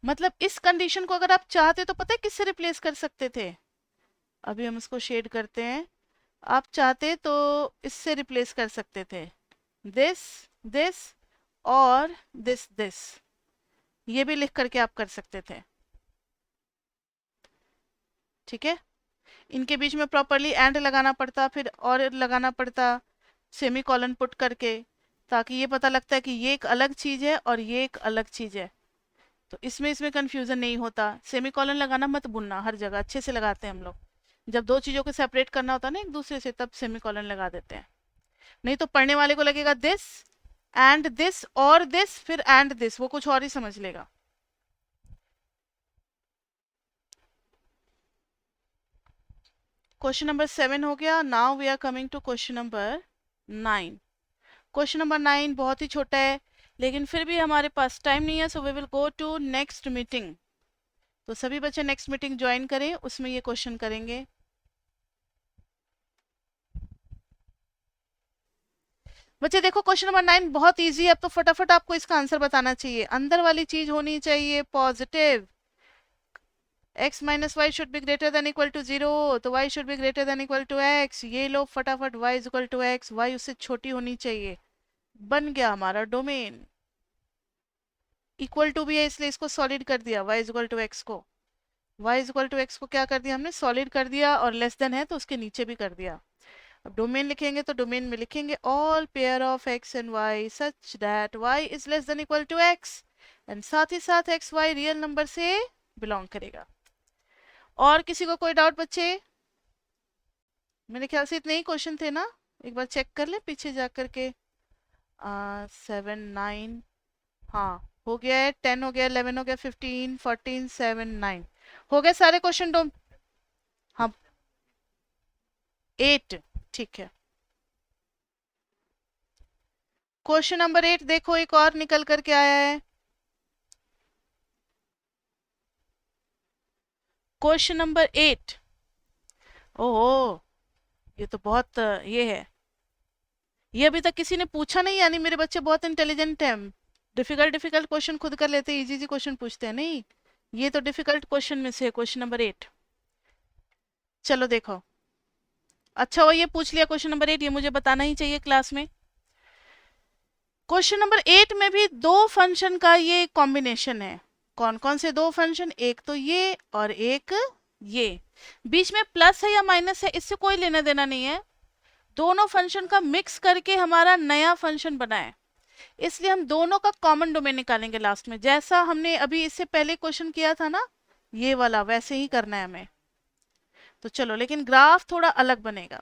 मतलब इस कंडीशन को अगर आप चाहते तो पता है किससे रिप्लेस कर सकते थे? अभी हम इसको शेड करते हैं। आप चाहते तो इससे रिप्लेस कर सकते थे, दिस, दिस और दिस, ये भी लिख करके आप कर सकते थे। ठीक है, इनके बीच में प्रॉपरली एंड लगाना पड़ता, फिर और लगाना पड़ता सेमी कॉलन पुट करके, ताकि ये पता लगता है कि ये एक अलग चीज है और ये एक अलग चीज है। तो इसमें इसमें कंफ्यूजन नहीं होता। सेमी कॉलन लगाना मत भूलना, हर जगह अच्छे से लगाते हैं हम लोग। जब दो चीजों को सेपरेट करना होता है ना एक दूसरे से, तब सेमी कॉलन लगा देते हैं। नहीं तो पढ़ने वाले को लगेगा दिस और दिस, फिर एंड दिस, वो कुछ और ही समझ लेगा। क्वेश्चन नंबर 7 हो गया। Now we are coming to question number 9। Question number 9 बहुत ही छोटा है, लेकिन फिर भी हमारे पास टाइम नहीं है, so we will go to next meeting. तो सभी बच्चे नेक्स्ट मीटिंग ज्वाइन करें, उसमें ये क्वेश्चन करेंगे। बच्चे देखो क्वेश्चन नंबर 9 बहुत इजी है, अब तो फटाफट आपको इसका आंसर बताना चाहिए। अंदर वाली चीज होनी चाहिए positive. x minus y should be greater than equal to 0, तो y should be greater than equal to x। ये लो फटाफट, y is equal to x, y उससे छोटी होनी चाहिए। बन गया हमारा डोमेन। इक्वल टू भी है इसलिए इसको सॉलिड कर दिया, y is equal to x को। y is equal to x को क्या कर दिया हमने, सॉलिड कर दिया, और लेस देन है तो उसके नीचे भी कर दिया। अब डोमेन लिखेंगे तो डोमेन में लिखेंगे all pair of x and y such that y is less than equal to x, and साथ ही साथ एक्स वाई रियल नंबर से बिलोंग करेगा। और किसी को कोई डाउट बच्चे? मेरे ख्याल से इतने ही क्वेश्चन थे ना, एक बार चेक कर ले पीछे जा करके। 7 9, हाँ हो गया है। 10 हो गया, 11 हो गया, 15 14 7 9 हो गए सारे क्वेश्चन। डोम हाँ 8, ठीक है। क्वेश्चन नंबर 8 देखो, एक और निकल करके आया है। क्वेश्चन नंबर 8, ओह ये तो बहुत ये है, ये अभी तक किसी ने पूछा नहीं, यानी मेरे बच्चे बहुत इंटेलिजेंट हैं। डिफिकल्ट डिफिकल्ट क्वेश्चन खुद कर लेते हैं, इजी इजी क्वेश्चन पूछते हैं नहीं। ये तो डिफिकल्ट क्वेश्चन में से है क्वेश्चन नंबर 8। चलो देखो, अच्छा वो ये पूछ लिया क्वेश्चन नंबर 8, ये मुझे बताना ही चाहिए क्लास में। क्वेश्चन नंबर 8 में भी दो फंक्शन का ये कॉम्बिनेशन है। कौन कौन से दो फंक्शन, एक तो ये और एक ये। बीच में प्लस है या माइनस है इससे कोई लेना देना नहीं है, दोनों फंक्शन का मिक्स करके हमारा नया फंक्शन बना है, इसलिए हम दोनों का कॉमन डोमेन निकालेंगे लास्ट में, जैसा हमने अभी इससे पहले क्वेश्चन किया था ना ये वाला, वैसे ही करना है हमें। तो चलो, लेकिन ग्राफ थोड़ा अलग बनेगा।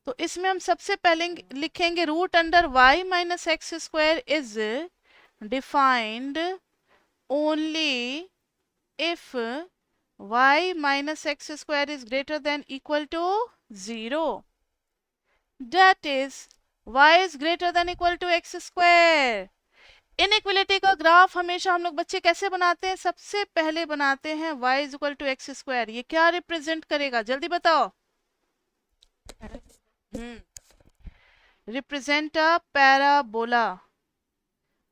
तो इसमें हम सबसे पहले लिखेंगे root under y minus x square is defined only if y minus x square is greater than equal to 0, that is y is greater than equal to x square। Inequality का ग्राफ हमेशा हम लोग बच्चे कैसे बनाते हैं, सबसे पहले बनाते हैं y is equal to x square। ये क्या रिप्रेजेंट करेगा जल्दी बताओ? Represent a parabola.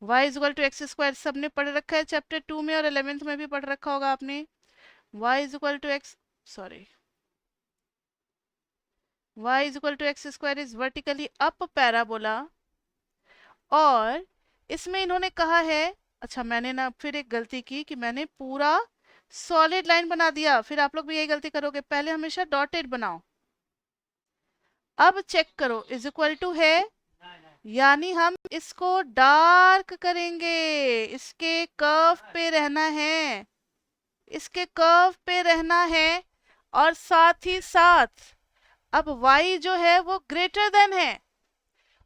y is equal to x square सबने पढ़ रखा है चैप्टर 2 में, और 11th में भी पढ़ रखा होगा आपने। y is equal to x, sorry, y is equal to x square is vertically up parabola। और इसमें इन्होंने कहा है, अच्छा मैंने ना फिर एक गलती की कि मैंने पूरा सॉलिड लाइन बना दिया, फिर आप लोग भी यही गलती करोगे, पहले हमेशा डॉटेड बनाओ। अब चेक करो, इज इक्वल टू है, यानी हम इसको डार्क करेंगे, इसके कर्व पे रहना है, इसके कर्व पे रहना है। और साथ ही साथ अब y जो है वो ग्रेटर देन है,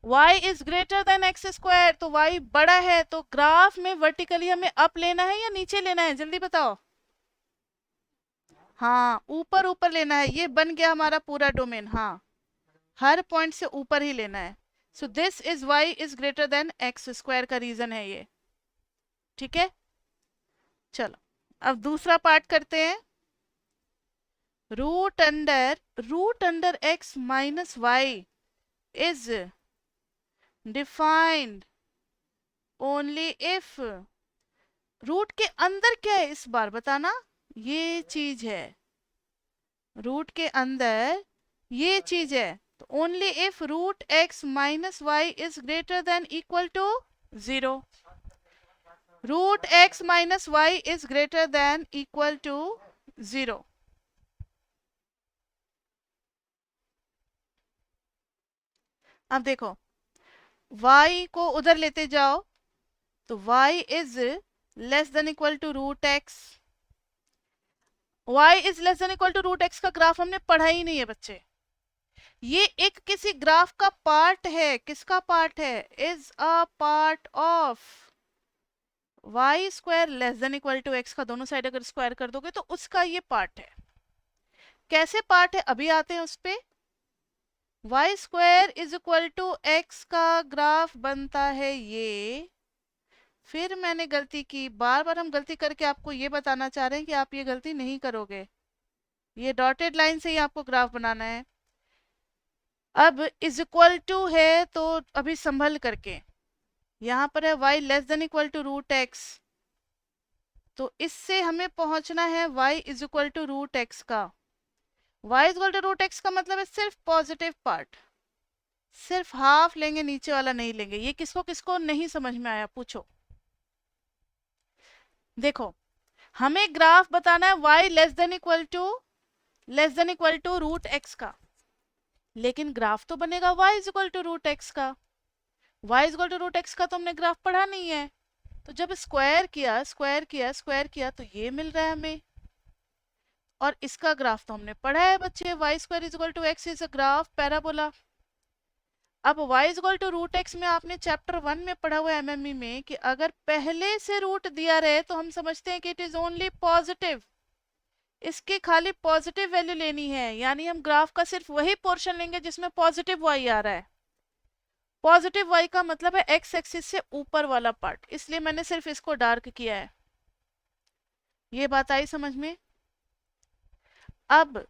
y is greater than x square, तो y बड़ा है, तो ग्राफ में वर्टिकली हमें अप लेना है या नीचे लेना है जल्दी बताओ? हाँ ऊपर ऊपर लेना है, ये बन गया हमारा पूरा डोमेन। हाँ हर पॉइंट से ऊपर ही लेना है। So this is y is greater than x square का रीजन है ये, ठीक है। चलो अब दूसरा पार्ट करते हैं। Root under x minus y is defined only if, root के अंदर क्या है इस बार बताना, ये चीज है, रूट के अंदर ये चीज है। तो only if root x minus y is greater than equal to 0, root x minus y is greater than equal to 0। अब देखो y को उधर लेते जाओ, तो y is less than equal to root x, y is less than equal to root x का graph हमने पढ़ा ही नहीं है बच्चे, ये एक किसी ग्राफ का पार्ट है। किसका पार्ट है? Is a part of y square less than equal to x का दोनों साइड अगर स्क्वायर कर दोगे तो उसका ये पार्ट है। कैसे पार्ट है अभी आते हैं उस पे। y square is equal to x का ग्राफ बनता है ये, फिर मैंने गलती की, बार बार हम गलती करके आपको ये बताना चाह रहे हैं कि आप ये गलती नहीं करोगे, ये डॉटेड लाइन से ही आपको ग्राफ बनाना है। अब इज इक्वल टू है तो अभी संभल करके, यहाँ पर है y less than equal to root x, तो इससे हमें पहुंचना है y is equal to root x का। y is equal to root x का मतलब है सिर्फ पॉजिटिव पार्ट, सिर्फ हाफ लेंगे, नीचे वाला नहीं लेंगे। ये किसको किसको नहीं समझ में आया पूछो। देखो, हमें ग्राफ बताना है y less than equal to root x का, लेकिन ग्राफ तो बनेगा y is equal to root x का। y is equal to root x का तो हमने ग्राफ पढ़ा नहीं है, तो जब स्क्वायर किया स्क्वायर किया स्क्वायर किया तो ये मिल रहा है हमें, और इसका ग्राफ तो हमने पढ़ा है बच्चे, y square is equal to x is a graph parabola. अब y is equal to root x में आपने चैप्टर 1 में पढ़ा हुआ है एमएमई में कि अगर पहले से रूट दिया रहे तो हम समझते हैं कि इट इज ओनली पॉजिटिव, इसकी खाली पॉजिटिव वैल्यू लेनी है, यानी हम ग्राफ का सिर्फ वही पोर्शन लेंगे जिसमें पॉजिटिव y आ रहा है। पॉजिटिव y का मतलब है एक्स एक्सिस से ऊपर वाला पार्ट, इसलिए मैंने सिर्फ इसको डार्क किया है। ये बात आई समझ में? अब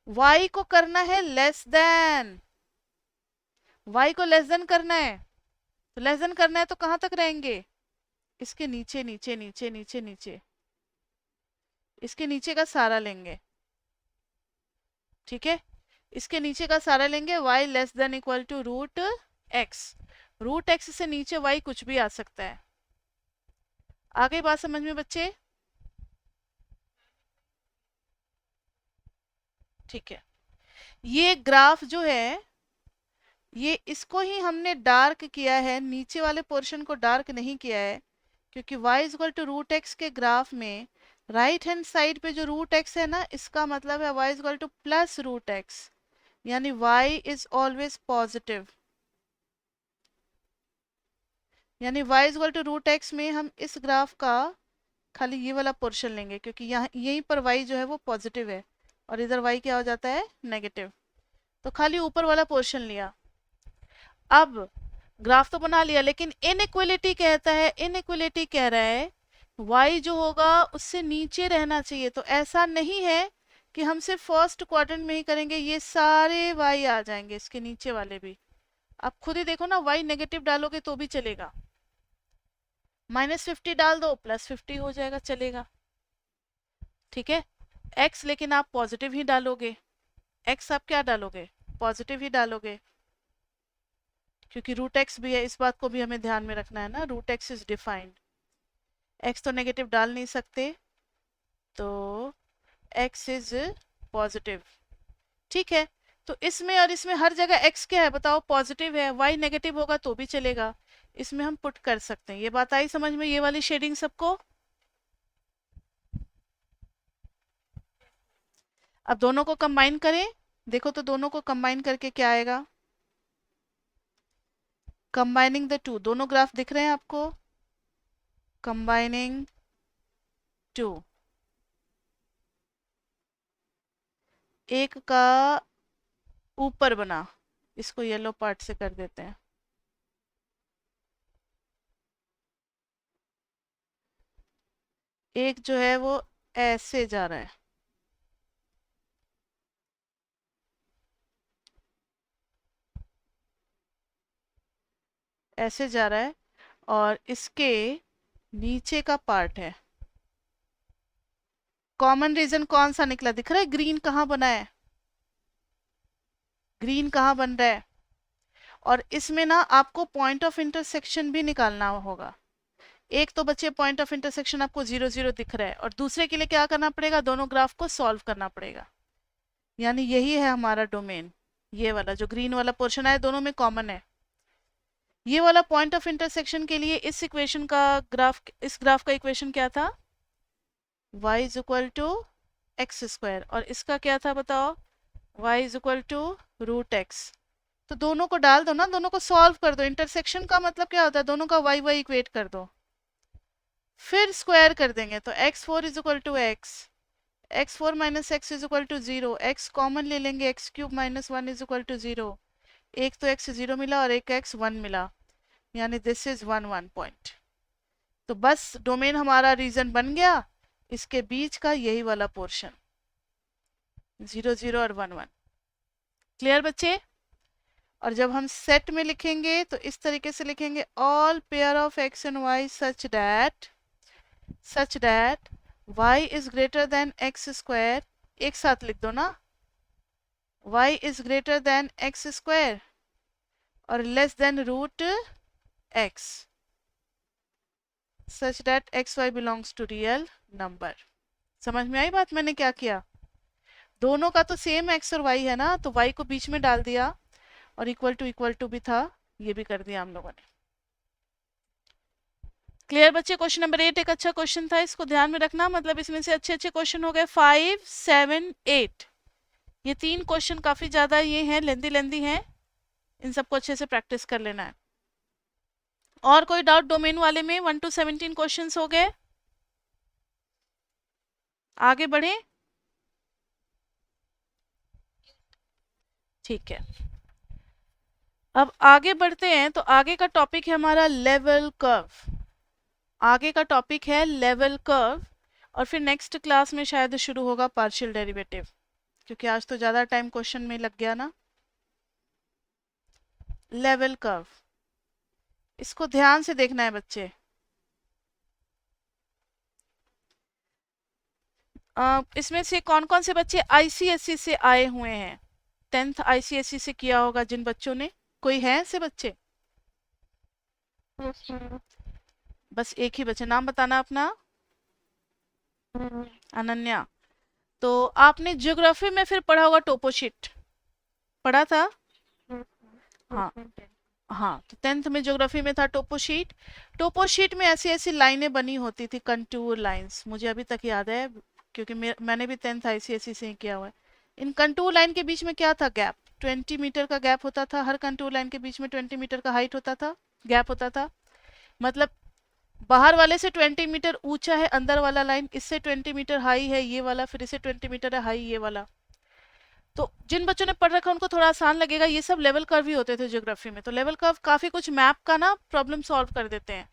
y को करना है लेस देन, y को लेस देन करना है, तो लेस देन करना है तो कहां तक रहेंगे, इसके नीचे नीचे नीचे नीचे नीचे, इसके नीचे का सारा लेंगे, ठीक है, इसके नीचे का सारा लेंगे। y less than equal to root x से नीचे y कुछ भी आ सकता है। आगे बात समझ में बच्चे? ठीक है, ये ग्राफ जो है ये इसको ही हमने डार्क किया है, नीचे वाले पोर्शन को डार्क नहीं किया है, क्योंकि y is equal to root x के ग्राफ में राइट हैंड साइड पे जो रूट एक्स है ना, इसका मतलब है y is equal to plus root x, यानी y इज ऑलवेज पॉजिटिव, यानी y is equal to root x में हम इस ग्राफ का खाली ये वाला पोर्शन लेंगे, क्योंकि यहाँ यहीं पर y जो है वो पॉजिटिव है और इधर y क्या हो जाता है नेगेटिव, तो खाली ऊपर वाला पोर्शन लिया। अब ग्राफ तो बना लिया, लेकिन इनइक्वलिटी कहता है, इनइक्वलिटी कह रहा है y जो होगा उससे नीचे रहना चाहिए, तो ऐसा नहीं है कि हम सिर्फ फर्स्ट क्वाड्रेंट में ही करेंगे, ये सारे y आ जाएंगे, इसके नीचे वाले भी। आप खुद ही देखो ना, y नेगेटिव डालोगे तो भी चलेगा, -50 डाल दो +50 हो जाएगा, चलेगा, ठीक है। x लेकिन आप पॉजिटिव ही डालोगे, x आप क्या डालोगे, पॉजिटिव ही डालोगे, क्योंकि रूट एक्स भी है, इस बात को भी हमें ध्यान में रखना है ना, root x is defined, x तो नेगेटिव डाल नहीं सकते, तो एक्स इज पॉजिटिव, ठीक है। तो इसमें और इसमें हर जगह एक्स क्या है बताओ, पॉजिटिव है, वाई नेगेटिव होगा तो भी चलेगा, इसमें हम पुट कर सकते हैं। ये बात आई समझ में, ये वाली शेडिंग सबको? अब दोनों को कंबाइन करें, देखो तो दोनों को कंबाइन करके क्या आएगा, कंबाइनिंग द टू, दोनों ग्राफ दिख रहे हैं आपको, कंबाइनिंग टू, एक का ऊपर बना, इसको येलो पार्ट से कर देते हैं, एक जो है वो ऐसे जा रहा है, ऐसे जा रहा है, और इसके नीचे का पार्ट है, कॉमन रीजन कौन सा निकला दिख रहा है, ग्रीन कहाँ बना है, ग्रीन कहाँ बन रहा है, और इसमें ना आपको पॉइंट ऑफ इंटरसेक्शन भी निकालना होगा। एक तो बच्चे पॉइंट ऑफ इंटरसेक्शन आपको 0 0 दिख रहा है, और दूसरे के लिए क्या करना पड़ेगा, दोनों ग्राफ को सॉल्व करना पड़ेगा, यानी यही है हमारा डोमेन। ये वाला जो ग्रीन वाला पोर्शन है दोनों में कॉमन है, ये वाला पॉइंट ऑफ इंटरसेक्शन के लिए इस इक्वेशन का ग्राफ, इस ग्राफ का इक्वेशन क्या था, y is equal to x square, और इसका क्या था बताओ, y is equal to root x. तो दोनों को डाल दो ना, दोनों को सॉल्व कर दो, इंटरसेक्शन का मतलब क्या होता है, दोनों का y y इक्वेट कर दो, फिर स्क्वायर कर देंगे, तो x4 is equal to x4 minus x is equal to 0, x common ले लेंगे, x³ minus 1 is equal to 0, एक तो x 0 मिला और एक x 1 मिला, यानी दिस इज 1 1 पॉइंट। तो बस डोमेन हमारा रीजन बन गया, इसके बीच का यही वाला पोर्शन 0 0 और 1 1। क्लियर बच्चे? और जब हम सेट में लिखेंगे तो इस तरीके से लिखेंगे, all pair of x and y such that y is greater than x square, एक साथ लिख दो ना, y is greater than x square और less than root x, such that x y belongs to real number. समझ में आई बात मैंने क्या किया? दोनों का तो सेम x और y है ना, तो y को बीच में डाल दिया और इक्वल टू भी था, ये भी कर दिया हम लोगों ने। क्लियर बच्चे? क्वेश्चन नंबर 8 एक अच्छा क्वेश्चन था, इसको ध्यान में रखना, मतलब इसमें से अच्छे अच्छे क्वेश्चन हो गए 5, 7, 8। ये 3 क्वेश्चन काफी ज्यादा ये हैं, लेंदी हैं, इन सबको अच्छे से प्रैक्टिस कर लेना है। और कोई डाउट डोमेन वाले में? 1 to 17 क्वेश्चन हो गए, आगे बढ़े? ठीक है, अब आगे बढ़ते हैं। तो आगे का टॉपिक है हमारा लेवल कर्व, आगे का टॉपिक है लेवल कर्व, और फिर नेक्स्ट क्लास में शायद शुरू होगा पार्शियल डेरिवेटिव, क्योंकि आज तो ज़्यादा टाइम क्वेश्चन में लग गया ना। लेवल कर्व, इसको ध्यान से देखना है बच्चे। इसमें से कौन कौन से बच्चे आईसीएसई से आए हुए हैं? 10th आईसीएसई से किया होगा जिन बच्चों ने, कोई है ऐसे बच्चे? बस एक ही बच्चे, नाम बताना अपना। अनन्या। तो आपने ज्योग्राफी में फिर पढ़ा होगा टोपोशीट, पढ़ा था? हाँ हाँ, तो 10th में ज्योग्राफी में था टोपोशीट। टोपोशीट में ऐसी ऐसी लाइनें बनी होती थी, कंटूर लाइंस, मुझे अभी तक याद है क्योंकि मैंने भी 10th आईसीएसई से ही किया हुआ है। इन कंटूर लाइन के बीच में क्या था? गैप, 20 मीटर का गैप होता था, हर कंटूर लाइन के बीच में 20 मीटर का हाइट होता था, गैप होता था। मतलब बाहर वाले से 20 मीटर ऊंचा है अंदर वाला लाइन, इससे 20 मीटर हाई है ये वाला, फिर इससे 20 मीटर है हाई ये वाला। तो जिन बच्चों ने पढ़ रखा उनको थोड़ा आसान लगेगा, ये सब लेवल कर्व ही होते थे ज्योग्राफी में। तो लेवल कर्व काफी कुछ मैप का ना प्रॉब्लम सॉल्व कर देते हैं।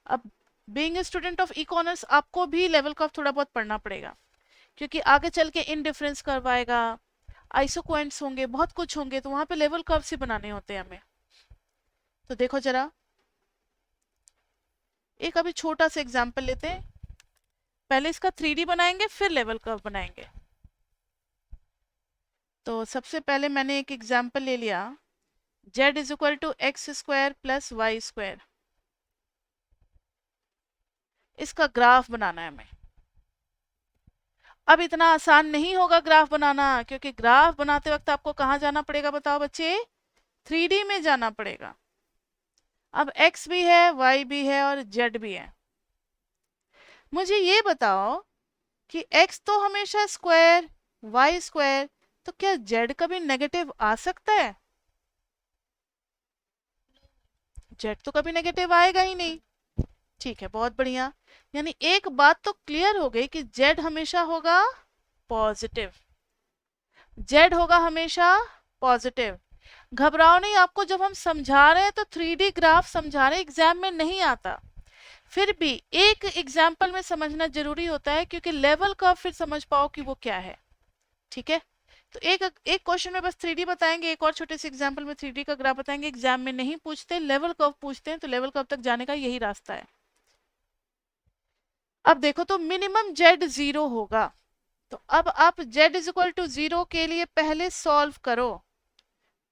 अब being a student of economics आपको भी लेवल कर्व थोड़ा बहुत पढ़ना पड़ेगा, क्योंकि आगे चल के इनडिफरेंस कर्व आएगा, आइसोक्वेंट्स होंगे, बहुत कुछ होंगे, तो वहां पे लेवल कर्व से बनाने होते हैं हमें। तो देखो जरा, एक अभी छोटा सा एग्जाम्पल लेते हैं, पहले इसका 3D बनाएंगे फिर लेवल कर्व बनाएंगे। तो सबसे पहले मैंने एक एग्जाम्पल ले लिया, z is equal to x square plus y square, इसका ग्राफ बनाना है हमें। अब इतना आसान नहीं होगा ग्राफ बनाना, क्योंकि ग्राफ बनाते वक्त आपको कहाँ जाना पड़ेगा बताओ बच्चे? 3D में जाना पड़ेगा। अब x भी है, y भी है और z भी है। मुझे ये बताओ कि x तो हमेशा स्क्वायर, y स्क्वायर, तो क्या z कभी नेगेटिव आ सकता है? z तो कभी नेगेटिव आएगा ही नहीं। ठीक है, बहुत बढ़िया। यानी एक बात तो क्लियर हो गई कि z हमेशा होगा पॉजिटिव, z होगा हमेशा पॉजिटिव। घबराओ नहीं, आपको जब हम समझा रहे हैं तो 3D ग्राफ समझा रहे, एग्जाम में नहीं आता, फिर भी एक एग्जाम्पल में समझना जरूरी होता है, क्योंकि लेवल कर्व फिर समझ पाओ कि वो क्या है। ठीक है, तो एक एक क्वेश्चन में बस 3D बताएंगे, एक और छोटे से एग्जाम्पल में 3D का ग्राफ बताएंगे। एग्जाम में नहीं पूछते, लेवल कर्व पूछते हैं, तो लेवल कर्व तक जाने का यही रास्ता है। अब देखो, तो मिनिमम z 0 होगा, तो अब आप z इज इक्वल टू 0 के लिए पहले सॉल्व करो।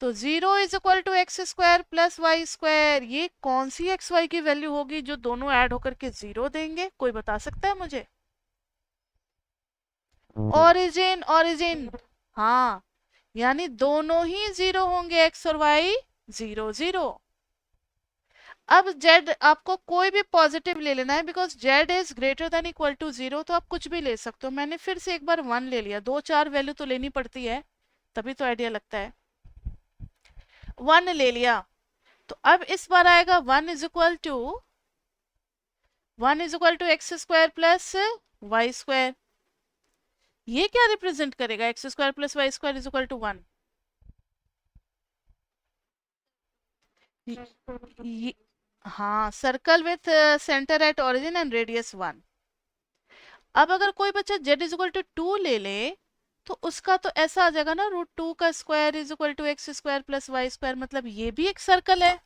तो 0 is equal to x square plus y square, ये कौन सी एक्स वाई की वैल्यू होगी जो दोनों ऐड होकर के 0 देंगे? कोई बता सकता है मुझे? ओरिजिन, ओरिजिन, हाँ, यानी दोनों ही 0 होंगे, एक्स और वाई 0 0। अब z आपको कोई भी पॉजिटिव ले लेना है, because z is greater than equal to 0, तो आप कुछ भी ले सकते हो। मैंने फिर से एक बार 1 ले लिया, 2 4 वैल्यू तो लेनी पड़ती है, तभी तो आइडिया लगता है। 1 ले लिया, तो अब इस बार आएगा 1 is equal to x square plus y square. ये क्या रिप्रेजेंट करेगा? X square plus y square is equal to 1। हाँ, circle with centre at origin and radius 1। अब अगर कोई बच्चा z इज इक्वल टू 2 ले ले, तो उसका तो ऐसा आ जाएगा ना, √2 का square is equal to x square plus y square, मतलब ये भी एक सर्कल है,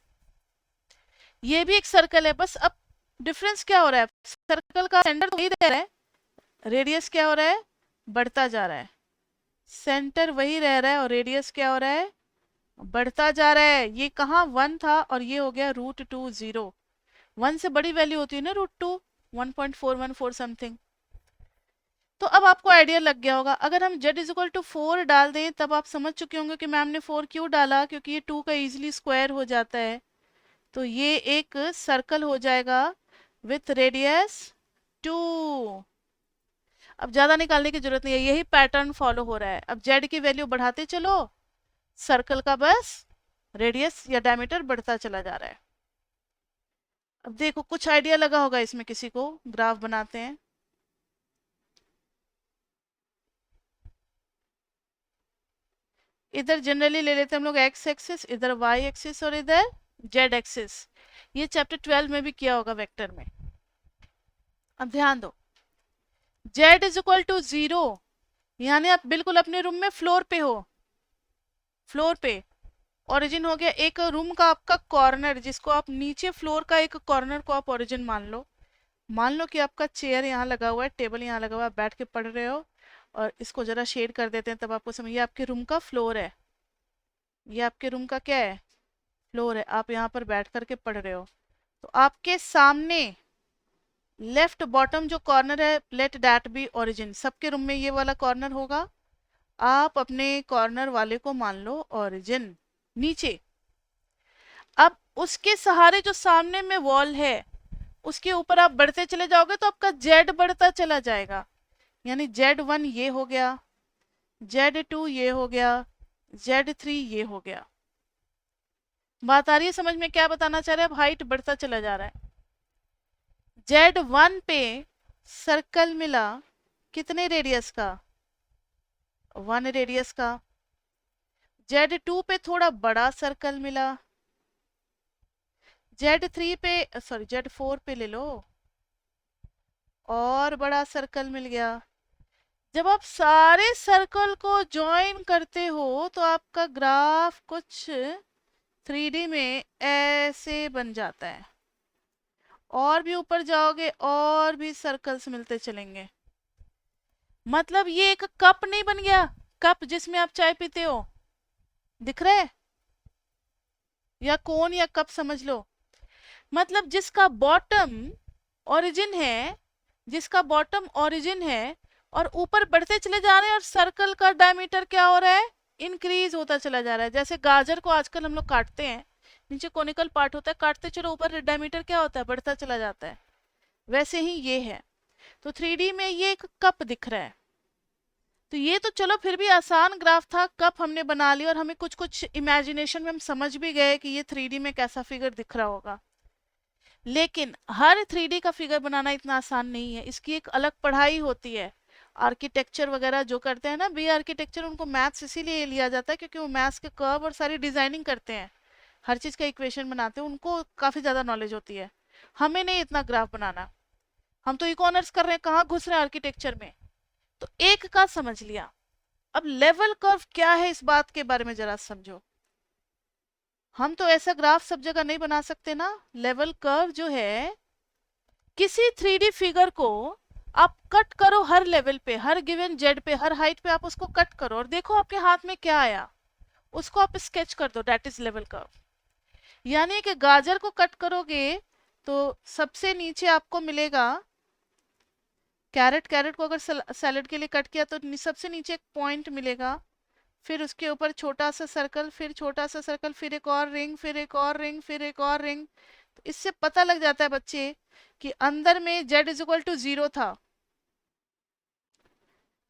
ये भी एक सर्कल है। बस अब डिफरेंस क्या हो रहा है, सर्कल का सेंटर तो वही रह रहा है, रेडियस क्या हो रहा है, बढ़ता जा रहा है। सेंटर वही रह रहा है और रेडियस क्या हो रहा है, बढ़ता जा रहा है। ये कहाँ 1 था और ये हो गया √2 0। 1 से बड़ी वैल्यू होती है ना √2, 1.414 समथिंग। तो अब आपको आइडिया लग गया होगा, अगर हम z इज इक्वल टू 4 डाल दें तब आप समझ चुके होंगे कि मैम ने 4 क्यों डाला, क्योंकि ये 2 का इजीली स्क्वायर हो जाता है। तो ये एक सर्कल हो जाएगा विथ रेडियस 2। अब ज्यादा निकालने की जरूरत नहीं है, यही पैटर्न फॉलो हो रहा है। अब z की वैल्यू बढ़ाते चलो, सर्कल का बस रेडियस या डायमीटर बढ़ता चला जा रहा है। अब देखो कुछ आइडिया लगा होगा इसमें किसी को, ग्राफ बनाते हैं। इधर जनरली ले लेते हैं हम लोग एक्स एक्सिस, इधर वाई एक्सिस और इधर जेड एक्सिस। ये चैप्टर 12 में भी किया होगा वेक्टर में। अब ध्यान दो, जेड इज इक्वल टू 0, यानी आप बिल्कुल अपने रूम में फ्लोर पे हो, फ्लोर पे ओरिजिन हो गया एक रूम का आपका कॉर्नर, जिसको आप नीचे फ्लोर का एक कॉर्नर को आप ओरिजिन मान लो। मान लो कि आपका चेयर यहाँ लगा हुआ है, टेबल यहाँ लगा हुआ है, बैठ के पढ़ रहे हो। और इसको जरा शेड कर देते हैं तब आपको समझ, ये आपके रूम का फ्लोर है, ये आपके रूम का क्या है, फ्लोर है। आप यहाँ पर बैठ करके पढ़ रहे हो, तो आपके सामने लेफ्ट बॉटम जो कॉर्नर है, लेट दैट बी ओरिजिन। सबके रूम में ये वाला कॉर्नर होगा, आप अपने कॉर्नर वाले को मान लो ओरिजिन नीचे। अब उसके सहारे जो सामने में वॉल है, उसके ऊपर आप बढ़ते चले जाओगे तो आपका जेड बढ़ता चला जाएगा। यानी Z1 ये हो गया, Z2 ये हो गया, Z3 ये हो गया। बात आ रही है समझ में, क्या बताना चाह रहे हैं? अब हाइट बढ़ता चला जा रहा है। Z1 पे सर्कल मिला कितने रेडियस का, 1 रेडियस का। Z2 पे थोड़ा बड़ा सर्कल मिला, Z3 पे सॉरी Z4 पे ले लो, और बड़ा सर्कल मिल गया। जब आप सारे सर्कल को ज्वाइन करते हो तो आपका ग्राफ कुछ 3D में ऐसे बन जाता है। और भी ऊपर जाओगे और भी सर्कल्स मिलते चलेंगे। मतलब ये एक कप नहीं बन गया, कप जिसमें आप चाय पीते हो, दिख रहा है, या कोन या कप समझ लो। मतलब जिसका बॉटम ओरिजिन है, जिसका बॉटम ओरिजिन है, और ऊपर बढ़ते चले जा रहे हैं, और सर्कल का डायमीटर क्या हो रहा है, इंक्रीज होता चला जा रहा है। जैसे गाजर को आजकल हम लोग काटते हैं, नीचे कोनिकल पार्ट होता है, काटते चलो ऊपर डायमीटर क्या होता है, बढ़ता चला जाता है। वैसे ही ये है। तो 3D में ये एक कप दिख रहा है। तो ये तो चलो फिर भी आसान ग्राफ था, कप हमने बना लिया, और हमें कुछ कुछ इमेजिनेशन में हम समझ भी गए कि ये 3D में कैसा फिगर दिख रहा होगा। लेकिन हर 3D का फिगर बनाना इतना आसान नहीं है, इसकी एक अलग पढ़ाई होती है। आर्किटेक्चर वगैरह जो करते हैं ना, बी आर्किटेक्चर, उनको मैथ्स इसीलिए लिया जाता है क्योंकि वो मैथ्स के कर्व और सारी डिजाइनिंग करते हैं, हर चीज का इक्वेशन बनाते हैं, उनको काफी ज्यादा नॉलेज होती है। हमें नहीं इतना ग्राफ बनाना, हम तो इको ऑनर्स कर रहे हैं, कहाँ घुस रहे हैं आर्किटेक्चर में। तो एक का समझ लिया। अब लेवल कर्व क्या है, इस बात के बारे में जरा समझो। हम तो ऐसा ग्राफ सब जगह नहीं बना सकते ना। लेवल कर्व जो है, किसी 3D फिगर को आप कट करो हर लेवल पे, हर गिवन जेड पे, हर हाइट पे आप उसको कट करो और देखो आपके हाथ में क्या आया, उसको आप स्केच कर दो, दैट इज लेवल कर्व। यानी कि गाजर को कट करोगे तो सबसे नीचे आपको मिलेगा कैरेट, कैरेट को अगर सैलेड के लिए कट किया तो सबसे नीचे एक पॉइंट मिलेगा, फिर उसके ऊपर छोटा सा सर्कल, फिर छोटा सा सर्कल, फिर एक और रिंग, फिर एक और रिंग, फिर एक और रिंग। तो इससे पता लग जाता है बच्चे कि अंदर में z इज इक्वल टू 0 था।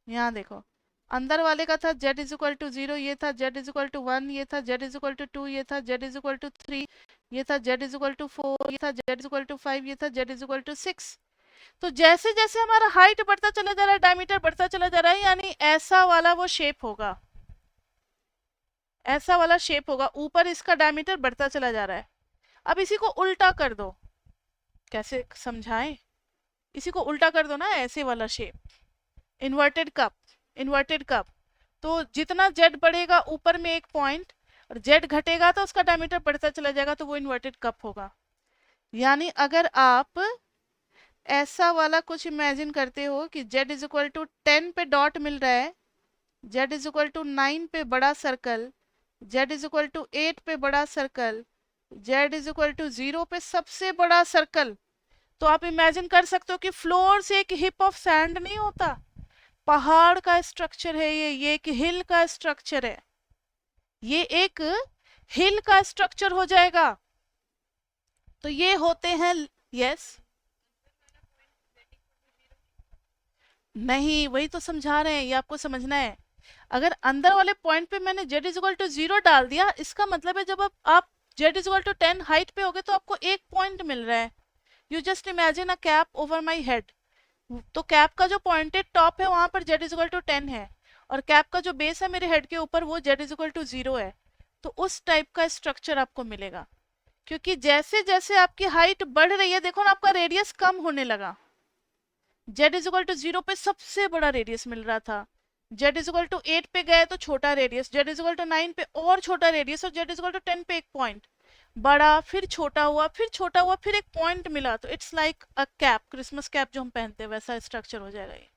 यहाँ देखो, अंदर वाले का था z इज इक्वल टू 0, ये था z इज इक्वल टू 1, ये था z इज इक्वल टू 2, ये था z इज इक्वल टू 3, ये था z इज इक्वल टू 4, ये था z इज इक्वल टू 5, ये था z इज इक्वल टू 6। तो जैसे जैसे हमारा हाइट बढ़ता चला जा रहा है, डायमीटर बढ़ता चला जा रहा है, यानी ऐसा वाला वो शेप होगा, ऐसा वाला शेप होगा, ऊपर इसका डायमीटर बढ़ता चला जा रहा है। अब इसी को उल्टा कर दो, कैसे समझाएं, इसी को उल्टा कर दो ना, ऐसे वाला shape, inverted cup, inverted cup. तो जितना जेड बढ़ेगा ऊपर में एक पॉइंट, और जेड घटेगा तो उसका डायमीटर बढ़ता चला जाएगा, तो वो इन्वर्टेड कप होगा। यानी अगर आप ऐसा वाला कुछ इमेजिन करते हो कि z इज इक्वल टू 10 पे डॉट मिल रहा है, z इज इक्वल टू 9 पे बड़ा circle, z is equal to 8 पे बड़ा circle, z is equal to 0 पे सबसे बड़ा सर्कल, तो आप इमेजिन कर सकते हो कि फ्लोर से एक हिप ऑफ सैंड नहीं होता, पहाड़ का स्ट्रक्चर है ये एक हिल का स्ट्रक्चर है, ये एक हिल का स्ट्रक्चर हो जाएगा। तो ये होते हैं, यस, नहीं वही तो समझा रहे हैं, ये आपको समझना है। अगर अंदर वाले पॉइंट पे मैंने z इज इक्वल टू 0 डाल दिया, इसका मतलब है जब आप z is equal to 10 height पे होगे तो आपको एक पॉइंट मिल रहा है। You just imagine a cap over my head, तो कैप का जो पॉइंटेड टॉप है वहां पर z इज इक्वल टू 10 है, और कैप का जो बेस है मेरे हेड के ऊपर वो z इज इक्वल टू 0 है। तो उस टाइप का स्ट्रक्चर आपको मिलेगा, क्योंकि जैसे जैसे आपकी हाइट बढ़ रही है, देखो ना आपका रेडियस कम होने लगा। z इज इक्वल टू 0 पे सबसे बड़ा रेडियस मिल रहा था, z इज इक्वल टू 8 पे गए तो छोटा radius, z is equal to 9 पे और छोटा रेडियस, और z इज इक्वल टू 10 पे एक पॉइंट बड़ा, फिर छोटा हुआ, फिर छोटा हुआ, फिर एक पॉइंट मिला। तो it's like a cap, Christmas cap जो हम पहनते हैं वैसा स्ट्रक्चर हो जाएगा ये।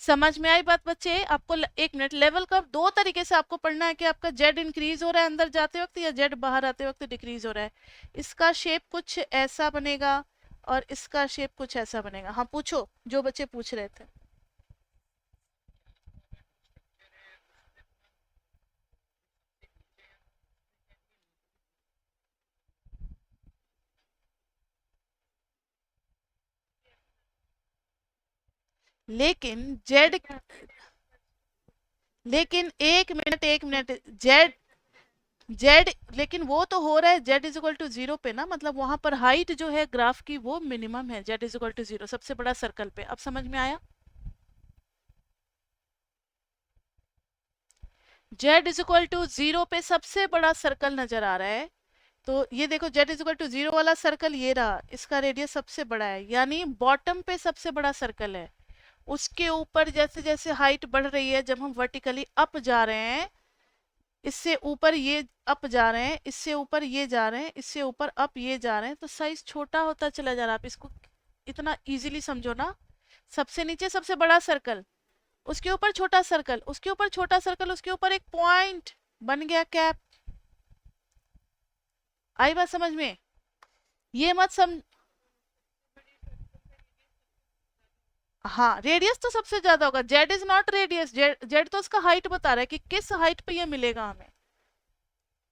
समझ में आई बात बच्चे? आपको एक मिनट, लेवल का दो तरीके से आपको पढ़ना है कि आपका जेड इंक्रीज हो रहा है अंदर जाते वक्त, या जेड बाहर आते वक्त डिक्रीज हो रहा है। इसका शेप कुछ ऐसा बनेगा और इसका शेप कुछ ऐसा बनेगा। हाँ पूछो, जो बच्चे पूछ रहे थे। लेकिन जेड, लेकिन एक मिनट, जेड, जेड लेकिन वो तो हो रहा है जेड इज इक्वल टू 0 पे ना, मतलब वहां पर हाइट जो है ग्राफ की वो मिनिमम है, जेड इज इक्वल टू 0 सबसे बड़ा सर्कल पे। अब समझ में आया? जेड इज इक्वल टू 0 पे सबसे बड़ा सर्कल नजर आ रहा है, तो ये देखो जेड इज इक्वल टू 0 वाला सर्कल ये रहा, इसका रेडियस सबसे बड़ा है, यानी बॉटम पे सबसे बड़ा सर्कल है। उसके ऊपर जैसे जैसे हाइट बढ़ रही है, जब हम वर्टिकली अप जा रहे हैं, इससे ऊपर ये अप जा रहे हैं, इससे ऊपर ये जा रहे हैं, इससे ऊपर अप ये जा रहे हैं, तो साइज छोटा होता चला जा रहा है। आप इसको इतना इजीली समझो ना, सबसे नीचे सबसे बड़ा सर्कल, उसके ऊपर छोटा सर्कल, उसके ऊपर छोटा सर्कल, उसके ऊपर एक पॉइंट, बन गया कैप। आई बात समझ में? ये मत सम हाँ रेडियस तो सबसे ज्यादा होगा, Z is not radius, Z Z तो उसका हाइट बता रहा है कि किस हाइट पे ये मिलेगा हमें।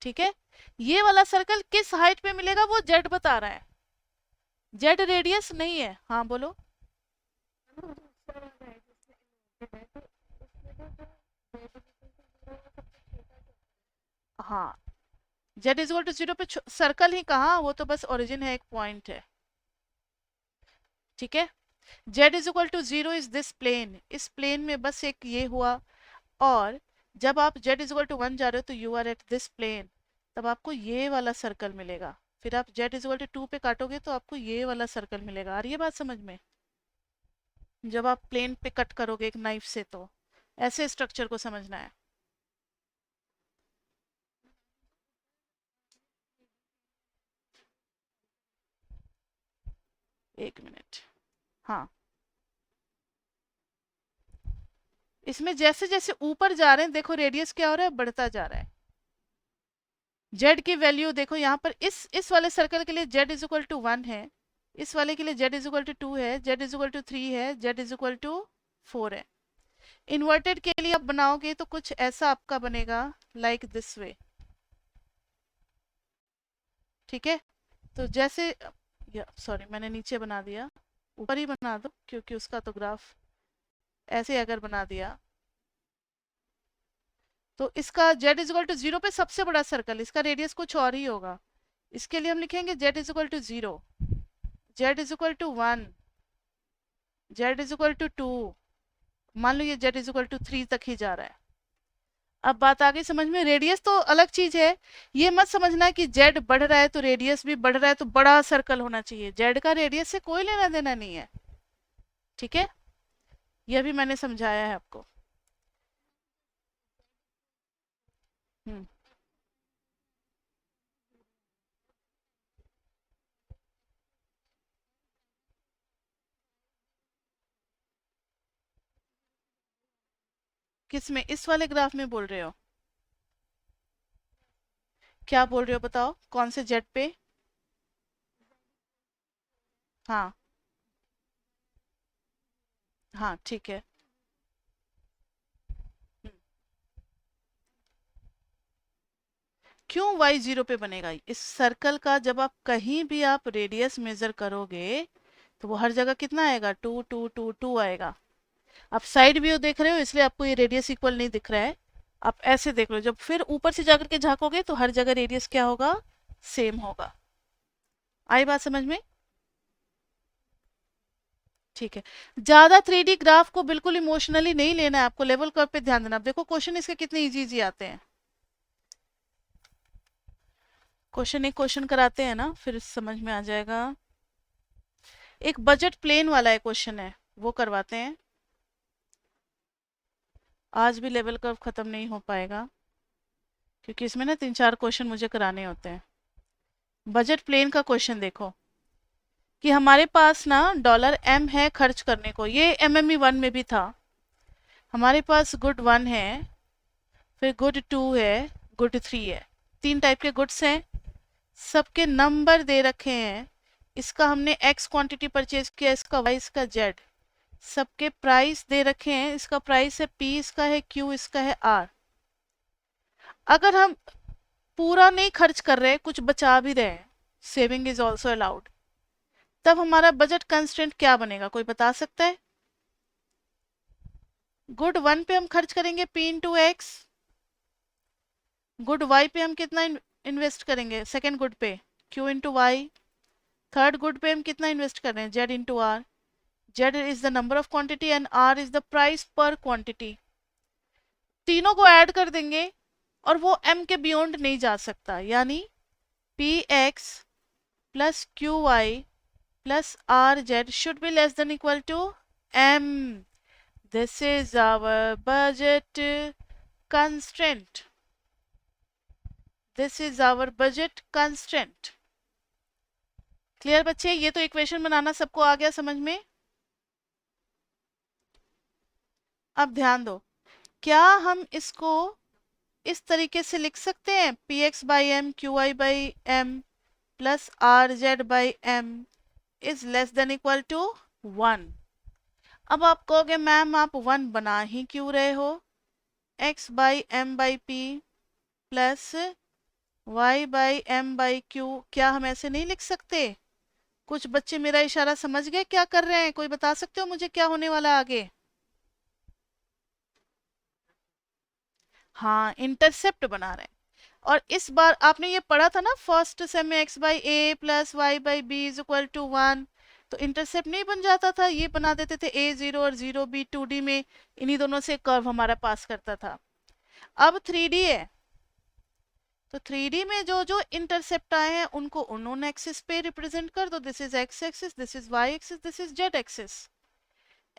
ठीक है, ये वाला सर्कल किस हाइट पे मिलेगा वो जेड बता रहा है, जेड रेडियस नहीं है। हाँ बोलो। हाँ जेड इज इक्वल टू 0 पे सर्कल ही कहा, वो तो बस ओरिजिन है, एक पॉइंट है। ठीक है, z is equal to 0 is this plane, इस प्लेन में बस एक ये हुआ, और जब आप जेड इज इक्वल टू 1 जा रहे हो तो you are at this plane, तब आपको ये वाला सर्कल मिलेगा। फिर आप जेड इज इक्वल टू 2 पे काटोगे तो आपको ये वाला सर्कल मिलेगा। आ रही है बात समझ में? जब आप प्लेन पे कट करोगे एक नाइफ से, तो ऐसे स्ट्रक्चर को समझना है। एक मिनट, हाँ इसमें जैसे जैसे ऊपर जा रहे हैं देखो रेडियस क्या हो रहा है, बढ़ता जा रहा है। जेड की वैल्यू देखो यहाँ पर, इस वाले सर्कल के लिए जेड इज इक्वल टू 1 है, इस वाले के लिए जेड इज इक्वल टू 2 है, जेड इज इक्वल टू 3 है, जेड इज इक्वल टू 4 है। इन्वर्टेड के लिए आप बनाओगे तो कुछ ऐसा आपका बनेगा, लाइक दिस वे। ठीक है, तो जैसे, सॉरी मैंने नीचे बना दिया, ऊपर ही बना दो क्योंकि उसका तो ग्राफ ऐसे अगर बना दिया, तो इसका z इज इक्वल टू 0 पे सबसे बड़ा सर्कल, इसका रेडियस कुछ और ही होगा। इसके लिए हम लिखेंगे z is equal to 0, z is equal to 1, z is equal to 2, मान लो ये z इज इक्वल टू 3 तक ही जा रहा है। अब बात आ गई समझ में? रेडियस तो अलग चीज है, ये मत समझना कि z बढ़ रहा है तो रेडियस भी बढ़ रहा है, तो बड़ा सर्कल होना चाहिए, z का रेडियस से कोई लेना देना नहीं है। ठीक है, यह भी मैंने समझाया है आपको। हम्म। किस में, इस वाले ग्राफ में बोल रहे हो? क्या बोल रहे हो बताओ, कौन से जेड पे? हाँ। हाँ ठीक है। हम्म। क्यों y जीरो पे बनेगा? इस सर्कल का जब आप कहीं भी आप रेडियस मेजर करोगे तो वो हर जगह कितना आएगा? 2 2 2 2 आएगा। आप साइड व्यू देख रहे हो इसलिए आपको ये रेडियस इक्वल नहीं दिख रहा है। आप ऐसे देख लो, जब फिर ऊपर से जाकर के झांकोगे तो हर जगह रेडियस क्या होगा? सेम होगा। आई बात समझ में? ठीक है। ज्यादा 3D ग्राफ को बिल्कुल इमोशनली नहीं लेना है आपको, लेवल कर्व पे ध्यान देना। आप देखो क्वेश्चन इसके कितने इजी इजी आते हैं। क्वेश्चन एक क्वेश्चन कराते हैं ना, फिर समझ में आ जाएगा। एक बजट प्लेन वाला है क्वेश्चन है, वो करवाते हैं। आज भी लेवल कर्व खत्म नहीं हो पाएगा क्योंकि इसमें ना 3 4 क्वेश्चन मुझे कराने होते हैं। बजट प्लेन का क्वेश्चन देखो कि हमारे पास ना $m है खर्च करने को, ये MME 1 में भी था। हमारे पास गुड 1 है, फिर गुड 2 है, गुड 3 है। 3 टाइप के गुड्स हैं, सबके नंबर दे रखे हैं। इसका हमने x क्वांटिटी परचेज किया, इसका y, इसका z। सबके प्राइस दे रखे हैं, इसका प्राइस है p, इसका है q, इसका है r। अगर हम पूरा नहीं खर्च कर रहे, कुछ बचा भी रहे हैं, सेविंग इज ऑल्सो अलाउड, तब हमारा बजट कंस्ट्रेंट क्या बनेगा? कोई बता सकता है? गुड 1 पे हम खर्च करेंगे p into x. Good y पे हम कितना इन्वेस्ट करेंगे सेकेंड गुड पे? q into y. Third good पे हम कितना इन्वेस्ट कर रहे हैं? z into r. z is the number of quantity and r is the price per quantity. तीनों को ऐड कर देंगे और वो m के बियॉन्ड नहीं जा सकता, यानी p x plus q y plus rz should be less than equal to m. This is our budget constraint. This is our budget constraint. Clear बच्चे? ये तो इक्वेशन बनाना सबको आ गया समझ में। अब ध्यान दो, क्या हम इसको इस तरीके से लिख सकते हैं? P x by m q y by m plus r z by m is less than equal to 1। अब आप कहोगे मैम आप 1 बना ही क्यों रहे हो? x by m by p plus y by m by q, क्या हम ऐसे नहीं लिख सकते? कुछ बच्चे मेरा इशारा समझ गए क्या कर रहे हैं? कोई बता सकते हो मुझे क्या होने वाला है आगे? हाँ, इंटरसेप्ट बना रहे हैं। और इस बार आपने ये पढ़ा था ना फर्स्ट सेम में, x by a plus y by b is equal to 1। तो इंटरसेप्ट नहीं बन जाता था, ये बना देते थे a0 और 0b 2D में, इन्हीं दोनों से कर्व हमारा पास करता था। अब 3D है, तो 3D में जो जो इंटरसेप्ट आए हैं उनको उन एक्सिस पे रिप्रेजेंट कर दो। This is x axis, this is y axis, this is z axis.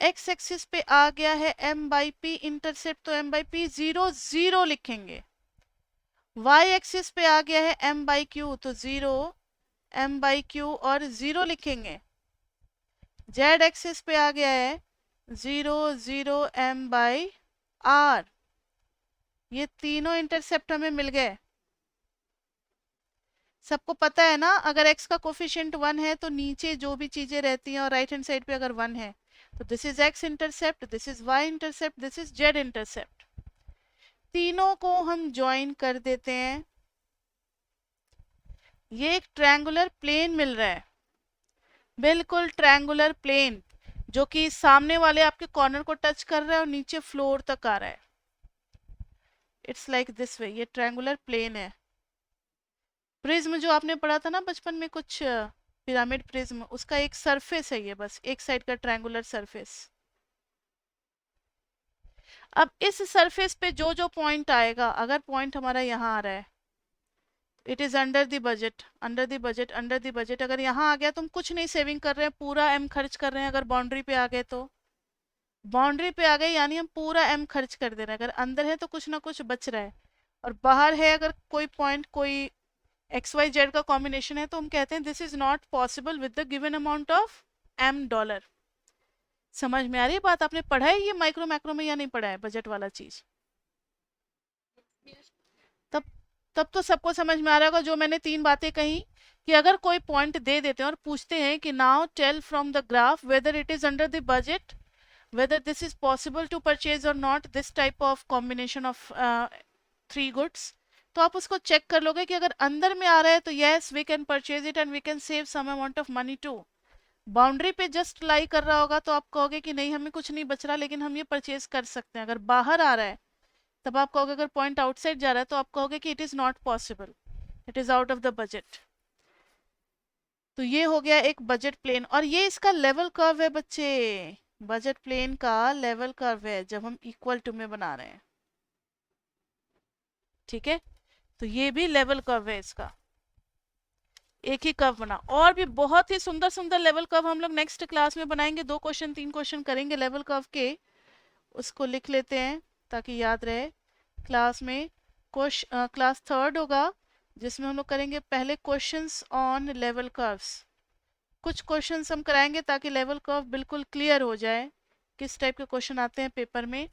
x axis पे आ गया है m बाई p इंटरसेप्ट, तो m बाई p 0 0 लिखेंगे। y एक्सिस पे आ गया है m बाई q, तो 0 m बाई q और 0 लिखेंगे। z एक्सिस पे आ गया है 0 0 m बाई r। ये तीनों इंटरसेप्ट हमें मिल गए। सबको पता है ना, अगर x का कोफिशिएंट 1 है तो नीचे जो भी चीजें रहती हैं और राइट हैंड साइड पे अगर 1 है तो this is x intercept, this is y intercept, this is z intercept. तीनों को हम ज्वाइन कर देते हैं, ये एक ट्रायंगुलर प्लेन मिल रहा है। बिल्कुल ट्रायंगुलर प्लेन जो कि सामने वाले आपके कॉर्नर को टच कर रहा है और नीचे फ्लोर तक आ रहा है। इट्स लाइक दिस वे, ये ट्रायंगुलर प्लेन है। प्रिज्म जो आपने पढ़ा था ना बचपन में, कुछ पिरामिड प्रिज्म, उसका एक सरफेस है ये, बस एक साइड का ट्रायंगुलर सरफेस। अब इस सरफेस पे जो जो पॉइंट आएगा, अगर पॉइंट हमारा यहाँ आ रहा है, it is under the budget, under the budget, under the budget. अगर यहाँ आ गया तो हम कुछ नहीं सेविंग कर रहे हैं, पूरा एम खर्च कर रहे हैं। अगर बाउंड्री पे आ गए तो बाउंड्री पे आ गए यानी हम पूरा एम खर्च कर दे रहे हैं। अगर अंदर है तो कुछ ना कुछ बच रहा है, और बाहर है अगर कोई पॉइंट, कोई एक्स वाई जेड का कॉम्बिनेशन है, तो हम कहते हैं this is not possible with the given amount of m dollar. समझ में आ रही है बात? आपने पढ़ा है ये माइक्रो मैक्रो में या नहीं पढ़ा है बजट वाला चीज? तब तब तो सबको समझ में आ रहा होगा जो मैंने तीन बातें कही, कि अगर कोई पॉइंट दे देते हैं और पूछते हैं कि now tell from the graph whether it is under the budget, whether this is possible to purchase or not this type of combination of three goods, तो आप उसको चेक कर लोगे कि अगर अंदर में आ रहा है तो yes we can purchase it and we can save some amount of money too। Boundary पे जस्ट लाई कर रहा होगा तो आप कहोगे कि नहीं हमें कुछ नहीं बच रहा लेकिन हम ये परचेज कर सकते हैं। अगर बाहर आ रहा है तब आप कहोगे, अगर पॉइंट आउटसाइड जा रहा है तो आप कहोगे कि it is not possible, it is out of the budget. तो ये हो गया एक बजट प्लेन, और ये इसका लेवल कर्व है बच्चे। बजट प्लेन का लेवल कर्व है जब हम इक्वल टू में बना रहे हैं, ठीक है। तो ये भी लेवल कर्व है इसका, एक ही कर्व बना। और भी बहुत ही सुंदर सुंदर लेवल कर्व हम लोग नेक्स्ट क्लास में बनाएंगे, 2 क्वेश्चन 3 क्वेश्चन करेंगे लेवल कर्व के, उसको लिख लेते हैं ताकि याद रहे। क्लास में क्लास थर्ड होगा जिसमें हम लोग करेंगे पहले क्वेश्चंस ऑन लेवल कर्व्स। कुछ क्वेश्चंस हम कराएंगे ताकि लेवल कर्व बिल्कुल क्लियर हो जाए किस टाइप के क्वेश्चन आते हैं पेपर में।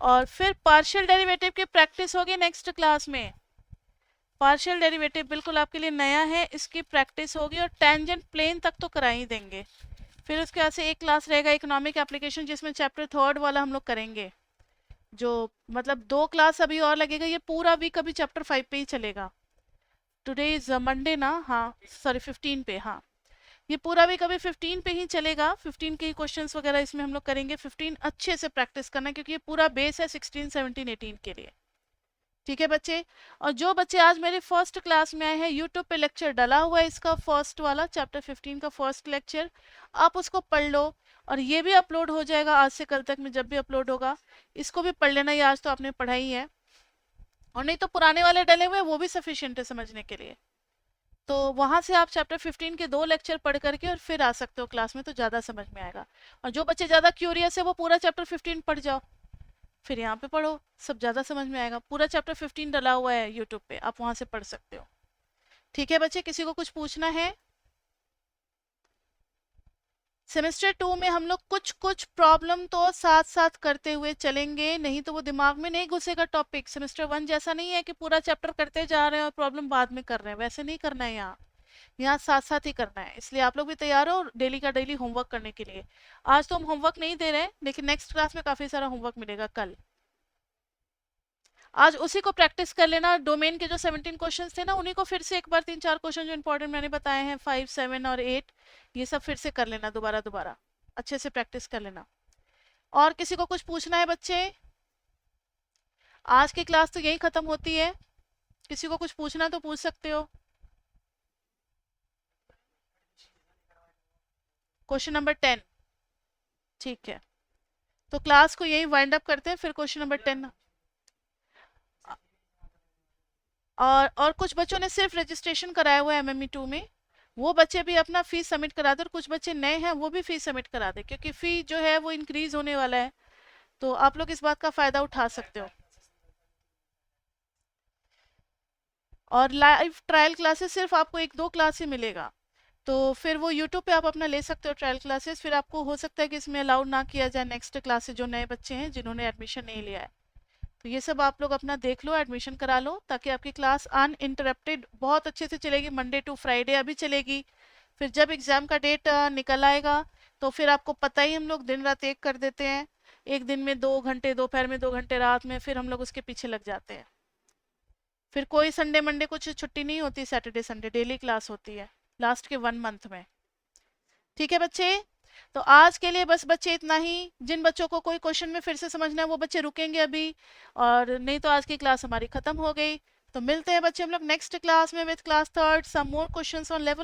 और फिर पार्शियल डेरिवेटिव की प्रैक्टिस होगी नेक्स्ट क्लास में। पार्शियल डेरिवेटिव बिल्कुल आपके लिए नया है, इसकी प्रैक्टिस होगी, और टेंजेंट प्लेन तक तो करा ही देंगे। फिर उसके बाद से एक क्लास रहेगा इकोनॉमिक एप्लीकेशन जिसमें चैप्टर थर्ड वाला हम लोग करेंगे, जो मतलब 2 क्लास अभी और लगेगा, ये पूरा वीक अभी चैप्टर 5 पे ही चलेगा। टुडे इज मंडे ना, हाँ सॉरी 15 पे, हाँ ये पूरा वीक अभी 15 पे ही चलेगा। 15 के ही क्वेश्चंस वगैरह इसमें हम लोग करेंगे। 15 अच्छे से प्रैक्टिस करना क्योंकि ये पूरा बेस है 16 17 18 के लिए, ठीक है बच्चे। और जो बच्चे आज मेरे फर्स्ट क्लास में आए हैं, यूट्यूब पे लेक्चर डला हुआ है इसका फर्स्ट वाला, चैप्टर 15 का फर्स्ट लेक्चर, आप उसको पढ़ लो। और ये भी अपलोड हो जाएगा आज से कल तक में, जब भी अपलोड होगा इसको भी पढ़ लेना। ये आज तो आपने पढ़ा ही है, और नहीं तो पुराने वाले डले हुए वो भी सफिशिएंट है समझने के लिए। तो वहां से आप चैप्टर 15 के 2 लेक्चर पढ़ करके और फिर आ सकते हो क्लास में, तो ज़्यादा समझ में आएगा। और जो बच्चे ज़्यादा क्यूरियस है वो पूरा चैप्टर 15 पढ़ जाओ, फिर यहाँ पे पढ़ो, सब ज़्यादा समझ में आएगा। पूरा चैप्टर 15 डला हुआ है यूट्यूब पे, आप वहां से पढ़ सकते हो। ठीक है बच्चे, किसी को कुछ पूछना है? सेमेस्टर 2 में हम लोग कुछ कुछ प्रॉब्लम तो साथ साथ करते हुए चलेंगे, नहीं तो वो दिमाग में नहीं घुसेगा टॉपिक। सेमेस्टर 1 जैसा नहीं है कि पूरा चैप्टर करते जा रहे हैं और प्रॉब्लम बाद में कर रहे हैं, वैसे नहीं करना है यहाँ। यहाँ साथ साथ ही करना है, इसलिए आप लोग भी तैयार हो डेली का डेली होमवर्क करने के लिए। आज तो हम होमवर्क नहीं दे रहे हैं, लेकिन नेक्स्ट क्लास में काफ़ी सारा होमवर्क मिलेगा कल। आज उसी को प्रैक्टिस कर लेना। डोमेन के जो 17 क्वेश्चंस थे ना, उन्हीं को फिर से एक बार 3-4 क्वेश्चन जो इंपॉर्टेंट मैंने बताए हैं 5, 7 और 8, ये सब फिर से कर लेना दोबारा दोबारा, अच्छे से प्रैक्टिस कर लेना। और किसी को कुछ पूछना है बच्चे? आज की क्लास तो यही खत्म होती है, किसी को कुछ पूछना तो पूछ सकते हो। क्वेश्चन नंबर 10, ठीक है, तो क्लास को यही वाइंड अप करते हैं, फिर क्वेश्चन नंबर 10। और कुछ बच्चों ने सिर्फ रजिस्ट्रेशन कराया हुआ है एमएमई 2 में, वो बच्चे भी अपना फीस सबमिट करा दे। और कुछ बच्चे नए हैं वो भी फीस सबमिट करा दे, क्योंकि फी जो है वो इंक्रीज होने वाला है, तो आप लोग इस बात का फायदा उठा सकते हो। और लाइव ट्रायल क्लासेस सिर्फ आपको 1-2 क्लास ही मिलेगा, तो फिर वो यूट्यूब पे आप अपना ले सकते हो ट्रायल क्लासेस। फिर आपको हो सकता है कि इसमें अलाउड ना किया जाए नेक्स्ट क्लासेस, जो नए बच्चे हैं जिन्होंने एडमिशन नहीं लिया है। तो ये सब आप लोग अपना देख लो, एडमिशन करा लो, ताकि आपकी क्लास अनइंटरप्टेड बहुत अच्छे से चलेगी। मंडे टू फ्राइडे अभी चलेगी, फिर जब एग्ज़ाम का डेट निकल आएगा तो फिर आपको पता ही हम लोग दिन रात एक कर देते हैं। एक दिन में 2 घंटे दोपहर में, 2 घंटे रात में, फिर हम लोग उसके पीछे लग जाते हैं। फिर कोई संडे मंडे कुछ छुट्टी नहीं होती, सैटरडे संडे डेली क्लास होती है लास्ट के 1 मंथ में। ठीक है बच्चे, तो आज के लिए बस बच्चे इतना ही। जिन बच्चों को कोई क्वेश्चन में फिर से समझना है वो बच्चे रुकेंगे अभी, और नहीं तो आज की क्लास हमारी खत्म हो गई। तो मिलते हैं बच्चे हम लोग नेक्स्ट क्लास में with class third, some more questions on level